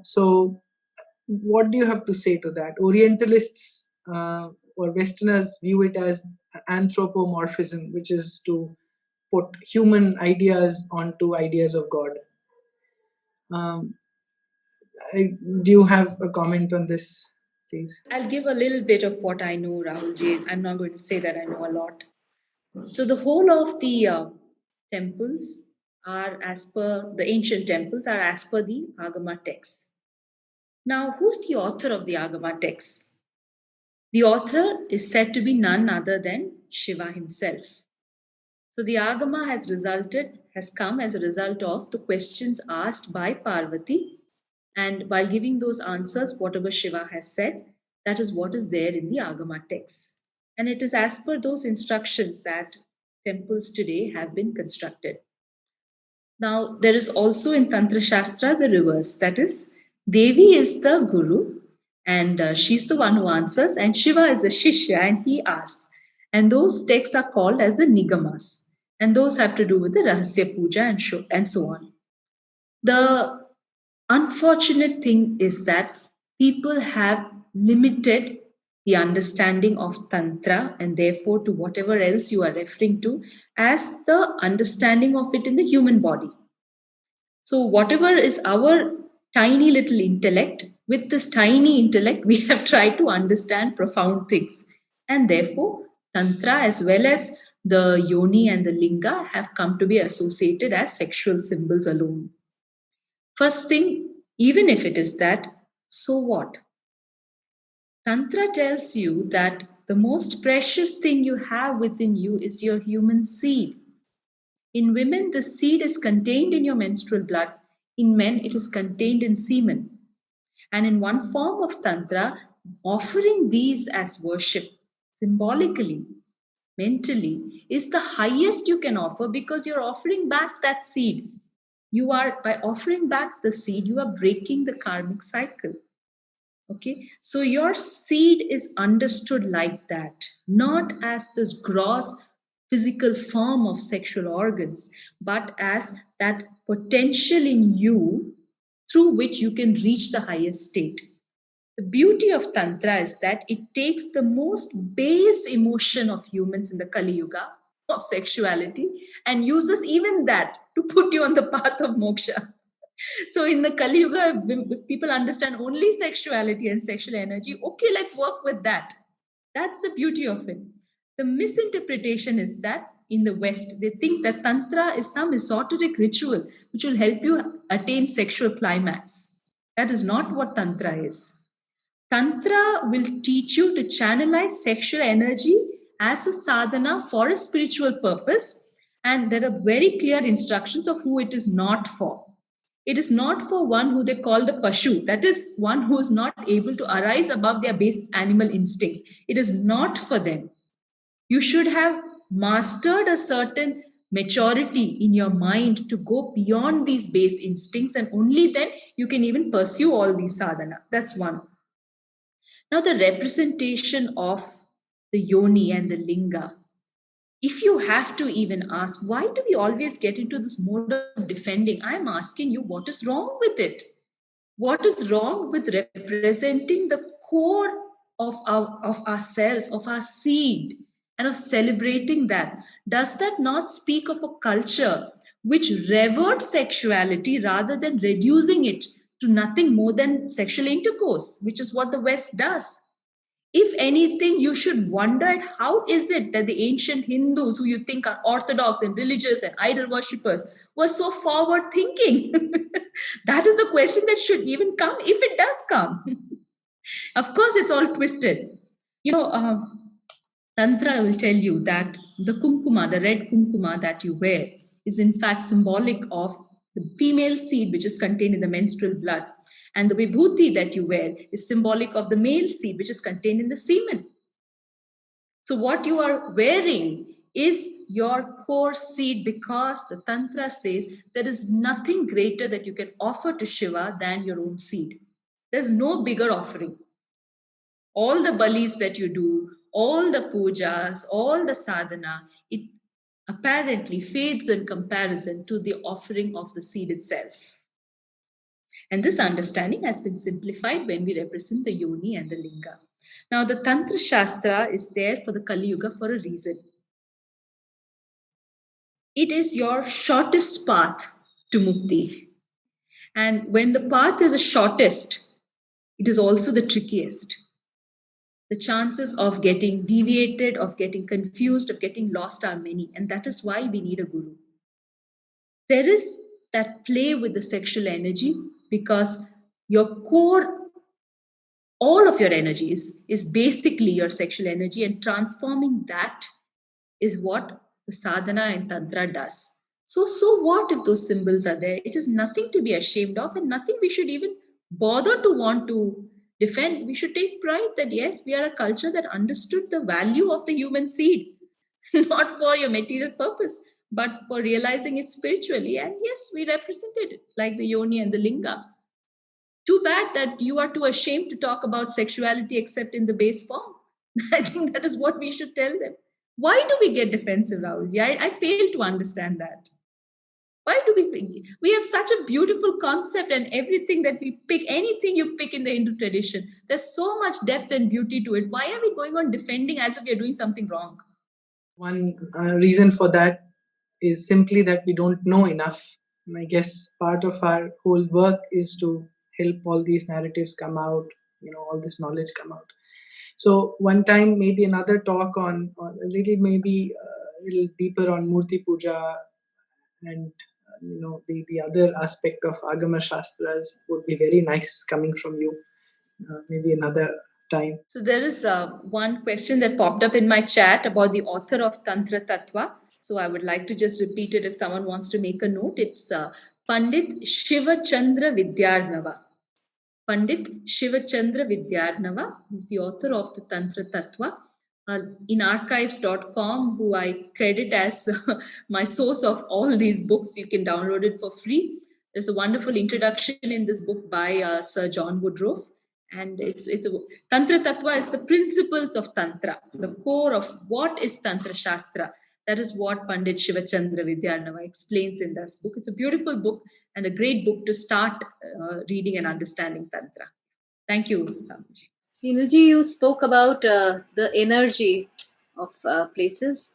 So, what do you have to say to that? Orientalists or Westerners view it as anthropomorphism, which is to put human ideas onto ideas of God. Do you have a comment on this, please? I'll give a little bit of what I know, Rahulji. I'm not going to say that I know a lot. So the whole of the temples are as per, the ancient temples are as per the Agama texts. Now, who's the author of the Agama texts? The author is said to be none other than Shiva himself. So the Agama has come as a result of the questions asked by Parvati, and while giving those answers, whatever Shiva has said, that is what is there in the Agama texts. And it is as per those instructions that temples today have been constructed. Now, there is also in Tantra Shastra the reverse. That is, Devi is the guru, and she's the one who answers, and Shiva is the Shishya, and he asks. And those texts are called as the Nigamas. And those have to do with the Rahasya Puja and so on. The unfortunate thing is that people have limited the understanding of Tantra and therefore to whatever else you are referring to as the understanding of it in the human body. So whatever is our tiny little intellect, with this tiny intellect, we have tried to understand profound things. And therefore, Tantra as well as the yoni and the linga have come to be associated as sexual symbols alone. First thing, even if it is that, so what? Tantra tells you that the most precious thing you have within you is your human seed. In women, the seed is contained in your menstrual blood. In men, it is contained in semen. And in one form of Tantra, offering these as worship, symbolically, mentally, is the highest you can offer because you're offering back that seed. You are, by offering back the seed, you are breaking the karmic cycle. Okay, so your seed is understood like that, not as this gross physical form of sexual organs, but as that potential in you through which you can reach the highest state. The beauty of Tantra is that it takes the most base emotion of humans in the Kali Yuga of sexuality and uses even that to put you on the path of moksha. So in the Kali Yuga, people understand only sexuality and sexual energy. Okay, let's work with that. That's the beauty of it. The misinterpretation is that in the West, they think that Tantra is some esoteric ritual which will help you attain sexual climax. That is not what Tantra is. Tantra will teach you to channelize sexual energy as a sadhana for a spiritual purpose, and there are very clear instructions of who it is not for. It is not for one who they call the Pashu, that is one who is not able to arise above their base animal instincts. It is not for them. You should have mastered a certain maturity in your mind to go beyond these base instincts, and only then you can even pursue all these sadhana. That's one. Now, the representation of the yoni and the linga. If you have to even ask, why do we always get into this mode of defending? I'm asking you, what is wrong with it? What is wrong with representing the core of ourselves, of our seed, and of celebrating that? Does that not speak of a culture which revered sexuality rather than reducing it to nothing more than sexual intercourse, which is what the West does? If anything, you should wonder at how is it that the ancient Hindus, who you think are orthodox and religious and idol worshippers, were so forward thinking. That is the question that should even come, if it does come. Of course, it's all twisted. Tantra will tell you that the kumkuma, the red kumkuma that you wear, is in fact symbolic of the female seed which is contained in the menstrual blood. And the vibhuti that you wear is symbolic of the male seed which is contained in the semen. So what you are wearing is your core seed, because the Tantra says there is nothing greater that you can offer to Shiva than your own seed. There's no bigger offering. All the balis that you do, all the pujas, all the sadhana, it apparently fades in comparison to the offering of the seed itself. And this understanding has been simplified when we represent the yoni and the linga. Now, the Tantra Shastra is there for the Kali Yuga for a reason. It is your shortest path to mukti. And when the path is the shortest, it is also the trickiest. The chances of getting deviated, of getting confused, of getting lost are many. And that is why we need a guru. There is that play with the sexual energy, because your core, all of your energies is basically your sexual energy, and transforming that is what the sadhana and tantra does. So what if those symbols are there? It is nothing to be ashamed of, and nothing we should even bother to want to defend. We should take pride that yes, we are a culture that understood the value of the human seed, not for your material purpose, but for realizing it spiritually. And yes, we represented it like the yoni and the linga. Too bad that you are too ashamed to talk about sexuality except in the base form. I think that is what we should tell them. Why do we get defensive, Rahulji? I fail to understand that. Why do we have such a beautiful concept, and everything that we pick, anything you pick in the Hindu tradition, there's so much depth and beauty to it. Why are we going on defending as if we are doing something wrong? One reason for that is simply that we don't know enough. And I guess part of our whole work is to help all these narratives come out, all this knowledge come out. So one time, maybe another talk on a little deeper on Murti Puja and the other aspect of Agama Shastras would be very nice coming from you. Maybe another time. So there is one question that popped up in my chat about the author of Tantra Tattva. So I would like to just repeat it if someone wants to make a note. It's Pandit Shivachandra Vidyarnava. Pandit Shivachandra Vidyarnava is the author of the Tantra Tattva. In archives.com, who I credit as my source of all these books. You can download it for free. There's a wonderful introduction in this book by Sir John Woodroffe. And it's Tantra Tattva is the principles of Tantra, the core of what is Tantra Shastra. That is what Pandit Shivachandra Vidyarnava explains in this book. It's a beautiful book and a great book to start reading and understanding Tantra. Thank you, Ramji. Sunilji, you spoke about the energy of places.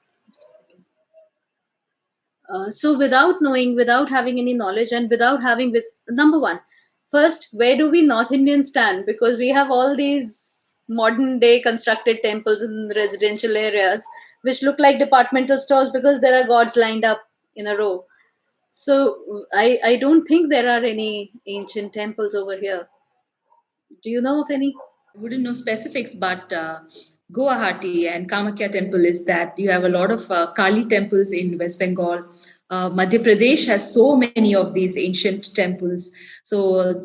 So without knowing, without having any knowledge, and without having this, number one, first, where do we North Indians stand? Because we have all these modern day constructed temples in residential areas, which look like departmental stores because there are gods lined up in a row. So I don't think there are any ancient temples over here. Do you know of any? I wouldn't know specifics, but Guwahati and Kamakhya temple is that. You have a lot of Kali temples in West Bengal. Madhya Pradesh has so many of these ancient temples. So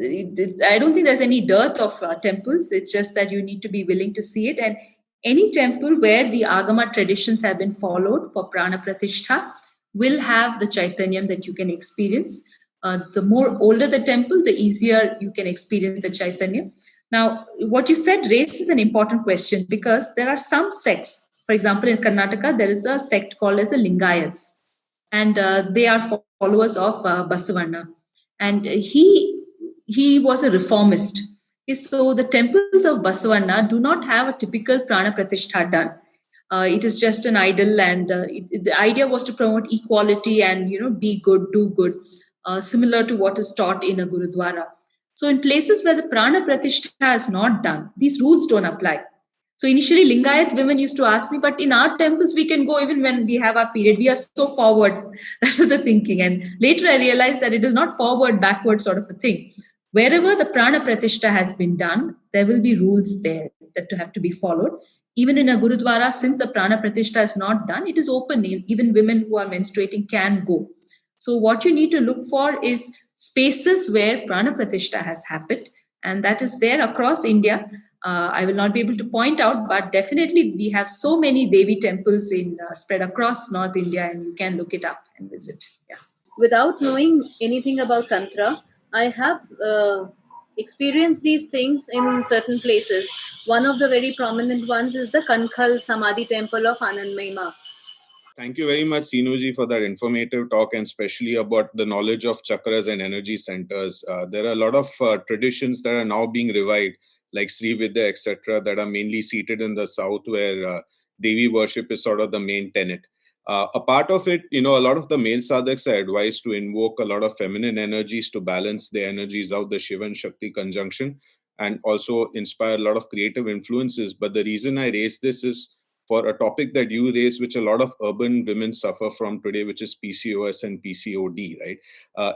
I don't think there's any dearth of temples. It's just that you need to be willing to see it. And any temple where the Agama traditions have been followed for Prana Pratishtha will have the Chaitanyam that you can experience. The more older the temple, the easier you can experience the Chaitanya. Now, what you said raises an important question, because there are some sects. For example, in Karnataka, there is a sect called as the Lingayats. And they are followers of Basavanna. And he was a reformist. So the temples of Basavanna do not have a typical Prana Pratishtha done. It is just an idol, and the idea was to promote equality and be good, do good, similar to what is taught in a Gurudwara. So in places where the Prana Pratishtha is not done, these rules don't apply. So initially, Lingayat women used to ask me, but in our temples, we can go even when we have our period. We are so forward. That was the thinking. And later I realized that it is not forward, backward sort of a thing. Wherever the prana pratishta has been done, there will be rules there that have to be followed. Even in a Gurudwara, since the prana pratishta is not done, it is open. Even women who are menstruating can go. So what you need to look for is spaces where prana pratishta has happened, and that is there across India. I will not be able to point out, but definitely we have so many Devi temples in spread across North India, and you can look it up and visit. Yeah. Without knowing anything about Tantra, I have experienced these things in certain places. One of the very prominent ones is the Kankhal Samadhi temple of Anandmayi Ma. Thank you very much, Sinuji, for that informative talk, and especially about the knowledge of chakras and energy centers. There are a lot of traditions that are now being revived, like Sri Vidya, etc., that are mainly seated in the south, where Devi worship is sort of the main tenet. A part of it, a lot of the male sadhaks are advised to invoke a lot of feminine energies to balance the energies out, the Shiva and Shakti conjunction, and also inspire a lot of creative influences. But the reason I raise this is for a topic that you raised, which a lot of urban women suffer from today, which is PCOS and PCOD, right?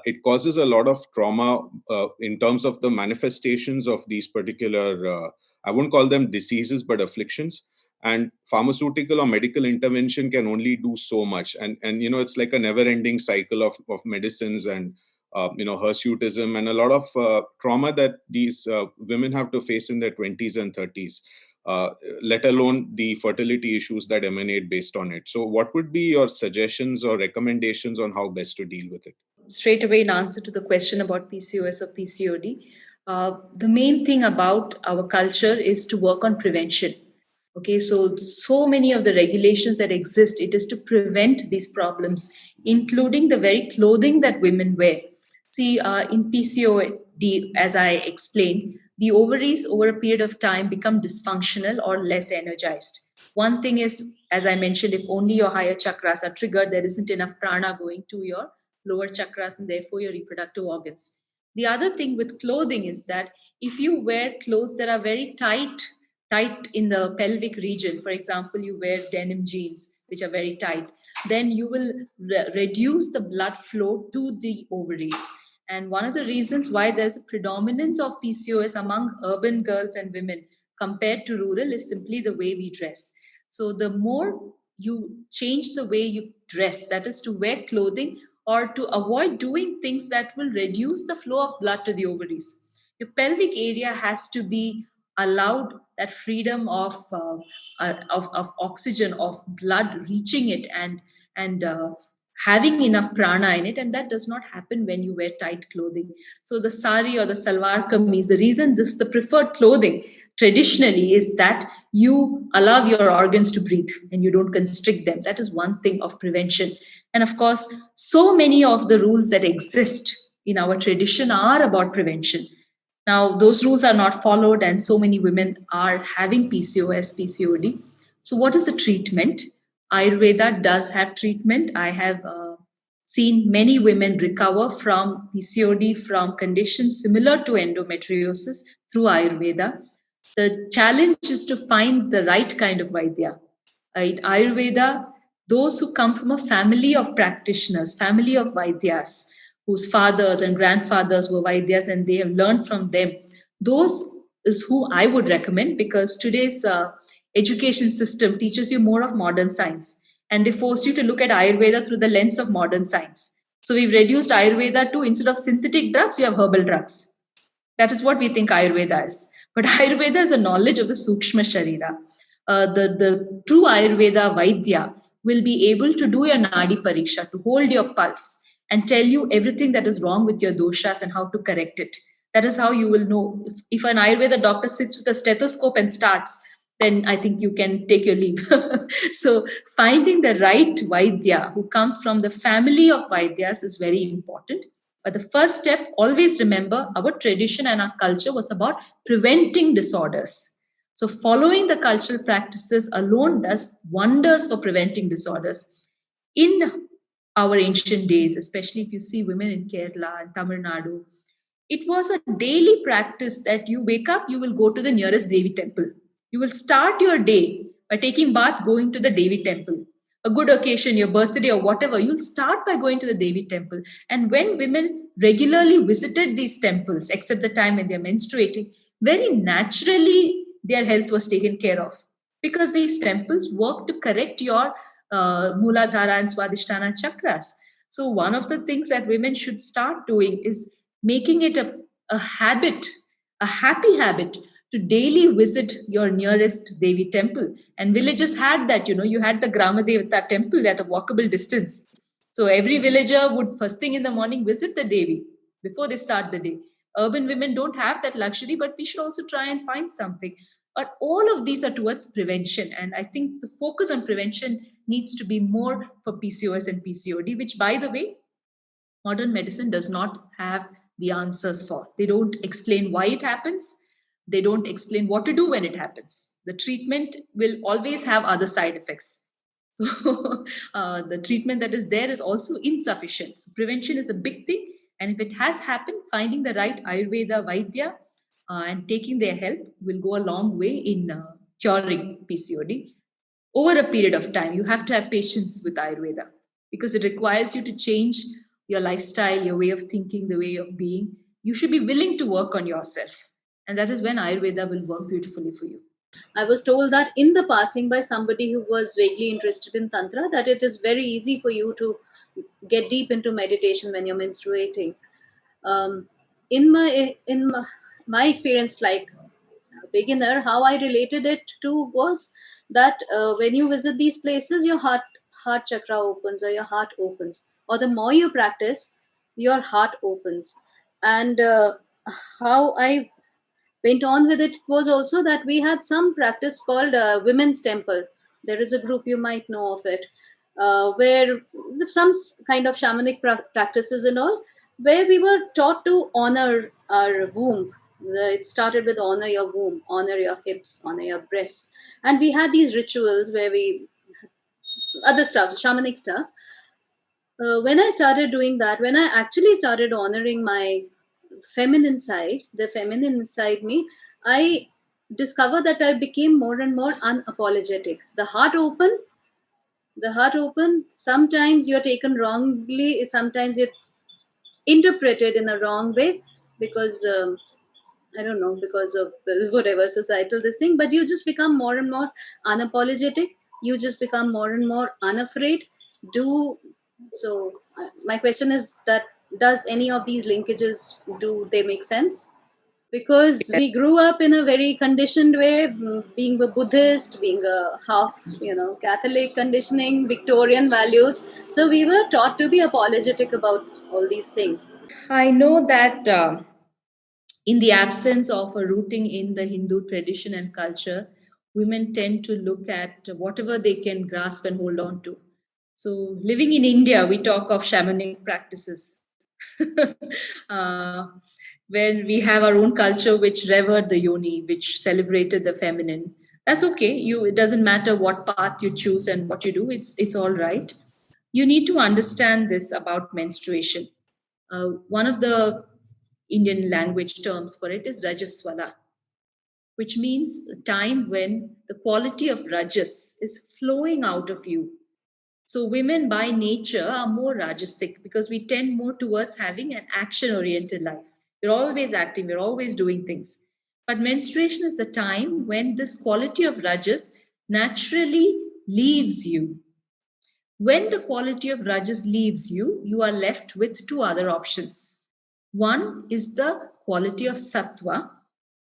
It causes a lot of trauma in terms of the manifestations of these particular, I won't call them diseases, but afflictions. And pharmaceutical or medical intervention can only do so much. And it's like a never-ending cycle of medicines and hirsutism and a lot of trauma that these women have to face in their 20s and 30s. Let alone the fertility issues that emanate based on it. So what would be your suggestions or recommendations on how best to deal with it? Straight away, in answer to the question about PCOS or PCOD, the main thing about our culture is to work on prevention. Okay, so many of the regulations that exist, it is to prevent these problems, including the very clothing that women wear. See, in PCOD, as I explained, the ovaries over a period of time become dysfunctional or less energized. One thing is, as I mentioned, if only your higher chakras are triggered, there isn't enough prana going to your lower chakras and therefore your reproductive organs. The other thing with clothing is that if you wear clothes that are very tight in the pelvic region, for example, you wear denim jeans, which are very tight, then you will reduce the blood flow to the ovaries. And one of the reasons why there's a predominance of PCOS among urban girls and women compared to rural is simply the way we dress. So the more you change the way you dress, that is to wear clothing or to avoid doing things that will reduce the flow of blood to the ovaries. Your pelvic area has to be allowed that freedom of oxygen, of blood reaching it and having enough prana in it, and that does not happen when you wear tight clothing. So the sari or the salwar kameez, the reason this is the preferred clothing traditionally is that you allow your organs to breathe and you don't constrict them. That is one thing of prevention. And of course, so many of the rules that exist in our tradition are about prevention. Now, those rules are not followed, and so many women are having PCOS, PCOD. So, what is the treatment? Ayurveda does have treatment. I have seen many women recover from PCOD from conditions similar to endometriosis through Ayurveda. The challenge is to find the right kind of Vaidya. In Ayurveda, those who come from a family of practitioners, family of Vaidyas, whose fathers and grandfathers were Vaidyas and they have learned from them, those is who I would recommend, because today's education system teaches you more of modern science and they force you to look at Ayurveda through the lens of modern science. So we've reduced Ayurveda to, instead of synthetic drugs, you have herbal drugs. That is what we think Ayurveda is. But Ayurveda is a knowledge of the Sukshma Sharira. The true Ayurveda Vaidya will be able to do your Nadi Pariksha, to hold your pulse and tell you everything that is wrong with your doshas and how to correct it. That is how you will know. If an Ayurveda doctor sits with a stethoscope and starts, then I think you can take your leave. So finding the right Vaidya who comes from the family of Vaidyas is very important. But the first step, always remember, our tradition and our culture was about preventing disorders. So following the cultural practices alone does wonders for preventing disorders. In our ancient days, especially if you see women in Kerala and Tamil Nadu, it was a daily practice that you wake up, you will go to the nearest Devi temple. You will start your day by taking bath, going to the Devi temple. A good occasion, your birthday or whatever, you'll start by going to the Devi temple. And when women regularly visited these temples, except the time when they're menstruating, very naturally their health was taken care of. Because these temples work to correct your Muladhara and Swadhisthana chakras. So one of the things that women should start doing is making it a habit, a happy habit, to daily visit your nearest Devi temple. And villages had that, you had the Grama Devata temple at a walkable distance. So every villager would first thing in the morning visit the Devi before they start the day. Urban women don't have that luxury, but we should also try and find something. But all of these are towards prevention. And I think the focus on prevention needs to be more for PCOS and PCOD, which, by the way, modern medicine does not have the answers for. They don't explain why it happens. They don't explain what to do when it happens. The treatment will always have other side effects. So the treatment that is there is also insufficient. So prevention is a big thing. And if it has happened, finding the right Ayurveda Vaidya and taking their help will go a long way in curing PCOD. Over a period of time, you have to have patience with Ayurveda because it requires you to change your lifestyle, your way of thinking, the way of being. You should be willing to work on yourself. And that is when Ayurveda will work beautifully for you. I was told that in the passing by somebody who was vaguely interested in Tantra, that it is very easy for you to get deep into meditation when you're menstruating. In my experience, like a beginner, how I related it to was that when you visit these places, your heart chakra opens, or your heart opens, or the more you practice, your heart opens. And how I went on with it was also that we had some practice called Women's Temple. There is a group, you might know of it, where some kind of shamanic practices and all, where we were taught to honor our womb. It started with honor your womb, honor your hips, honor your breasts. And we had these rituals where other stuff, shamanic stuff. When I started doing that, when I actually started honoring my feminine side, the feminine inside me, I discovered that I became more and more unapologetic. The heart open. Sometimes you're taken wrongly, sometimes you're interpreted in a wrong way because I don't know, because of whatever societal this thing, but you just become more and more unapologetic. You just become more and more unafraid. My question is that, does any of these linkages, do they make sense? Because we grew up in a very conditioned way, being a Buddhist, being a half, Catholic conditioning, Victorian values. So we were taught to be apologetic about all these things. I know that in the absence of a rooting in the Hindu tradition and culture, women tend to look at whatever they can grasp and hold on to. So living in India, we talk of shamanic practices. When we have our own culture which revered the yoni, which celebrated the feminine. That's okay. It doesn't matter what path you choose and what you do. It's all right. You need to understand this about menstruation. One of the Indian language terms for it is Rajaswala, which means the time when the quality of Rajas is flowing out of you. So women by nature are more Rajasic because we tend more towards having an action-oriented life. We're always acting, we're always doing things. But menstruation is the time when this quality of Rajas naturally leaves you. When the quality of Rajas leaves you, you are left with two other options. One is the quality of Sattva,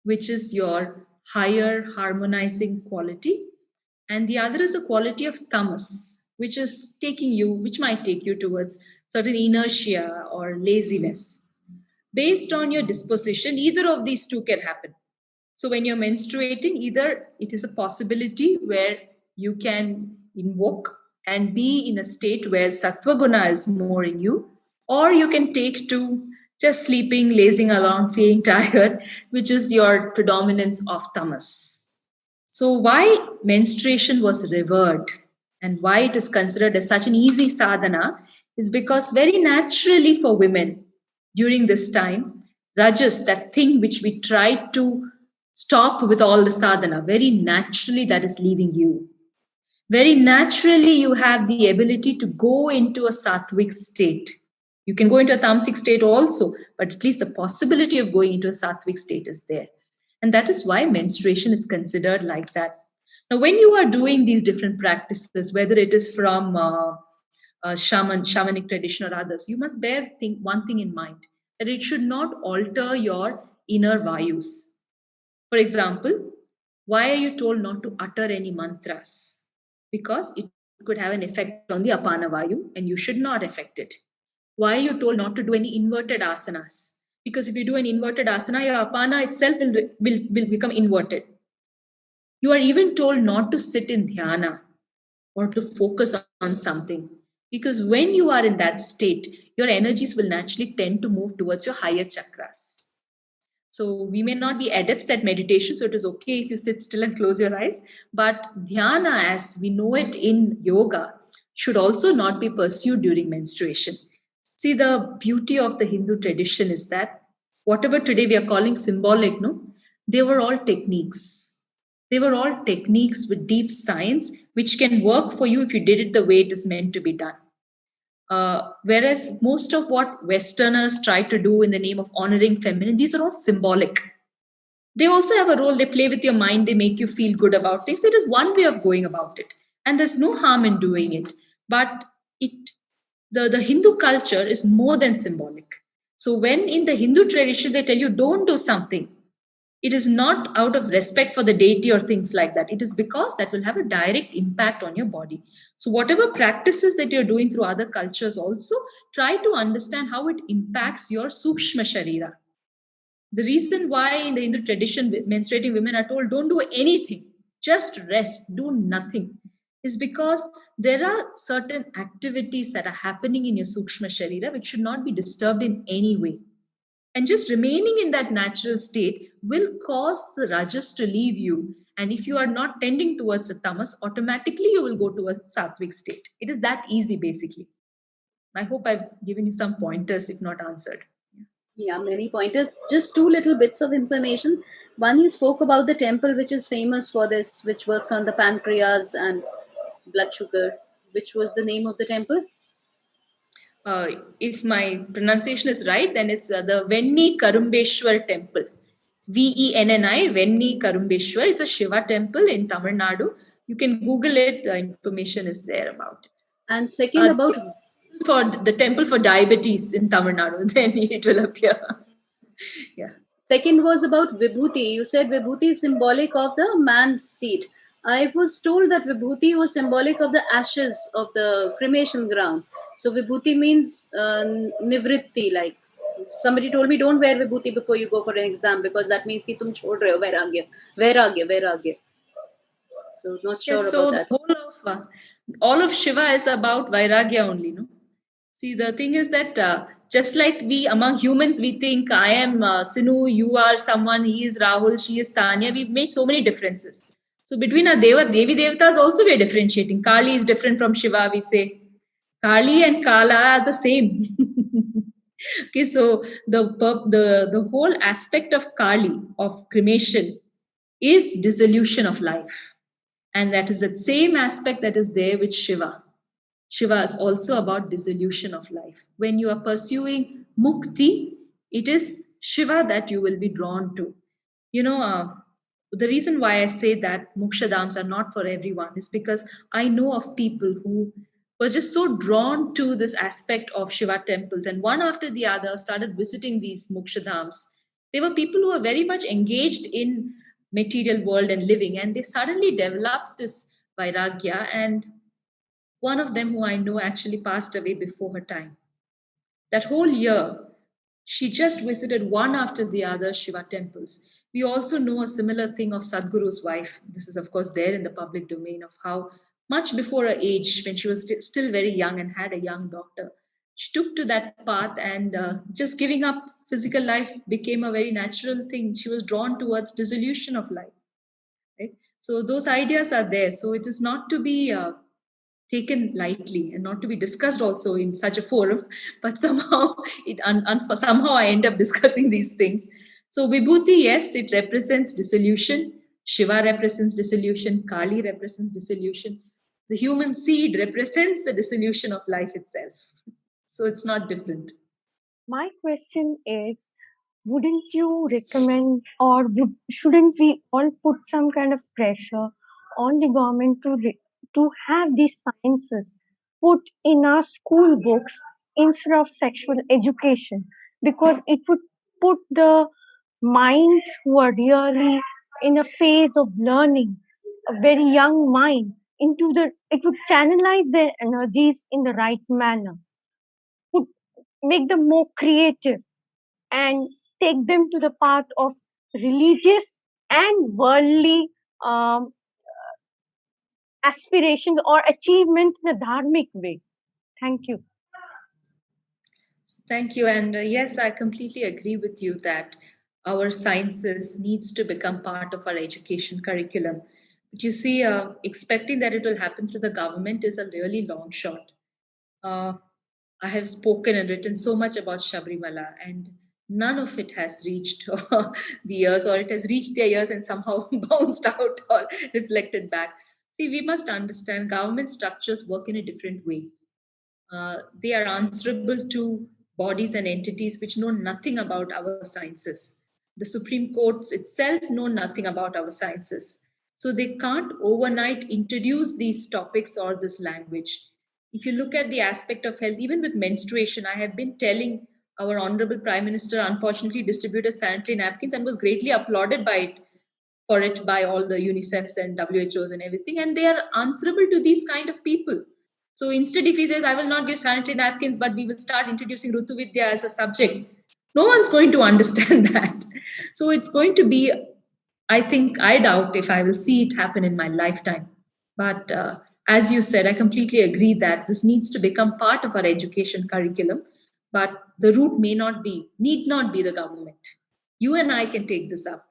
which is your higher harmonizing quality. And the other is the quality of Tamas, which might take you towards certain inertia or laziness. Based on your disposition, either of these two can happen. So when you're menstruating, either it is a possibility where you can invoke and be in a state where Sattva Guna is more in you, or you can take to just sleeping, lazing around, feeling tired, which is your predominance of Tamas. So why menstruation was revered and why it is considered as such an easy sadhana is because very naturally for women during this time, Rajas, that thing which we try to stop with all the sadhana, very naturally that is leaving you. Very naturally, you have the ability to go into a sattvic state. You can go into a tamasic state also, but at least the possibility of going into a sattvic state is there. And that is why menstruation is considered like that. Now, when you are doing these different practices, whether it is from shamanic tradition or others, you must bear one thing in mind, that it should not alter your inner vayus. For example, why are you told not to utter any mantras? Because it could have an effect on the apana vayu and you should not affect it. Why are you told not to do any inverted asanas? Because if you do an inverted asana, your apana itself will become inverted. You are even told not to sit in dhyana or to focus on something. Because when you are in that state, your energies will naturally tend to move towards your higher chakras. So we may not be adepts at meditation, so it is okay if you sit still and close your eyes. But dhyana, as we know it in yoga, should also not be pursued during menstruation. See, the beauty of the Hindu tradition is that whatever today we are calling symbolic, they were all techniques. They were all techniques with deep science, which can work for you if you did it the way it is meant to be done. Whereas most of what Westerners try to do in the name of honoring feminine, these are all symbolic. They also have a role. They play with your mind. They make you feel good about things. It is one way of going about it. And there's no harm in doing it. But the Hindu culture is more than symbolic. So when in the Hindu tradition, they tell you, don't do something, it is not out of respect for the deity or things like that. It is because that will have a direct impact on your body. So whatever practices that you're doing through other cultures also, try to understand how it impacts your sukshma sharira. The reason why in the Hindu tradition, menstruating women are told, don't do anything, just rest, do nothing, is because there are certain activities that are happening in your sukshma sharira which should not be disturbed in any way. And just remaining in that natural state will cause the rajas to leave you. And if you are not tending towards the tamas, automatically you will go to a sattvic state. It is that easy, basically. I hope I've given you some pointers, if not answered. Yeah, many pointers. Just two little bits of information. One, you spoke about the temple, which is famous for this, which works on the pancreas and blood sugar. Which was the name of the temple? If my pronunciation is right, then it's the Venni Karumbeshwar temple. Venni, Venni Karumbeshwar. It's a Shiva temple in Tamil Nadu. You can Google it. Information is there about it. And second, about for the temple for diabetes in Tamil Nadu, then it will appear. Yeah. Second was about Vibhuti. You said Vibhuti is symbolic of the man's seed. I was told that Vibhuti was symbolic of the ashes of the cremation ground. So Vibhuti means nivritti, like somebody told me, don't wear Vibhuti before you go for an exam because that means ki tum chhod rahe ho, vairagya. So not sure about that. So all of Shiva is about vairagya only, no? See, the thing is that just like we among humans, we think I am Sinu, you are someone, he is Rahul, she is Tanya. We've made so many differences. So between our Devi Devtas also we are differentiating. Kali is different from Shiva, we say. Kali and Kala are the same. Okay, so the whole aspect of Kali, of cremation, is dissolution of life. And that is the same aspect that is there with Shiva. Shiva is also about dissolution of life. When you are pursuing mukti, it is Shiva that you will be drawn to. The reason why I say that mokshadhams are not for everyone is because I know of people who were just so drawn to this aspect of Shiva temples, and one after the other started visiting these mokshadhams. They were people who were very much engaged in material world and living, and they suddenly developed this vairagya, and one of them who I know actually passed away before her time. That whole year, she just visited one after the other Shiva temples. We also know a similar thing of Sadhguru's wife. This is, of course, there in the public domain, of how much before her age, when she was still very young and had a young daughter, she took to that path, and just giving up physical life became a very natural thing. She was drawn towards dissolution of life. Right? So those ideas are there. So it is not to be taken lightly and not to be discussed also in such a forum, but somehow somehow I end up discussing these things. So Vibhuti, yes, it represents dissolution. Shiva represents dissolution. Kali represents dissolution. The human seed represents the dissolution of life itself. So it's not different. My question is, wouldn't you recommend, or shouldn't we all put some kind of pressure on the government to have these sciences put in our school books instead of sexual education? Because it would put the minds who are really in a phase of learning, a very young mind, it would channelize their energies in the right manner, would make them more creative, and take them to the path of religious and worldly um, aspirations or achievements in a dharmic way. Thank you. Thank you. And yes, I completely agree with you that our sciences needs to become part of our education curriculum. But you see, expecting that it will happen through the government is a really long shot. I have spoken and written so much about Sabrimala, and none of it has reached the ears, or it has reached their ears and somehow bounced out or reflected back. See, we must understand government structures work in a different way. They are answerable to bodies and entities which know nothing about our sciences. The Supreme Courts itself know nothing about our sciences. So they can't overnight introduce these topics or this language. If you look at the aspect of health, even with menstruation, I have been telling our Honorable Prime Minister unfortunately distributed sanitary napkins and was greatly applauded by all the UNICEFs and WHOs and everything. And they are answerable to these kind of people. So instead, if he says, I will not give sanitary napkins, but we will start introducing Rutu Vidya as a subject, no one's going to understand that. So it's going to be, I doubt if I will see it happen in my lifetime. But as you said, I completely agree that this needs to become part of our education curriculum. But the route need not be the government. You and I can take this up.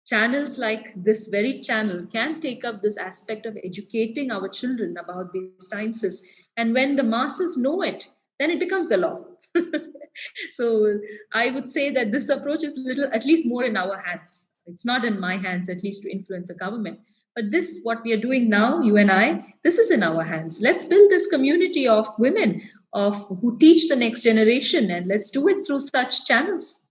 Channels like this very channel can take up this aspect of educating our children about the sciences. And when the masses know it, then it becomes the law. So I would say that this approach is at least more in our hands. It's not in my hands, at least, to influence the government. But this, what we are doing now, you and I, this is in our hands. Let's build this community of women who teach the next generation, and let's do it through such channels.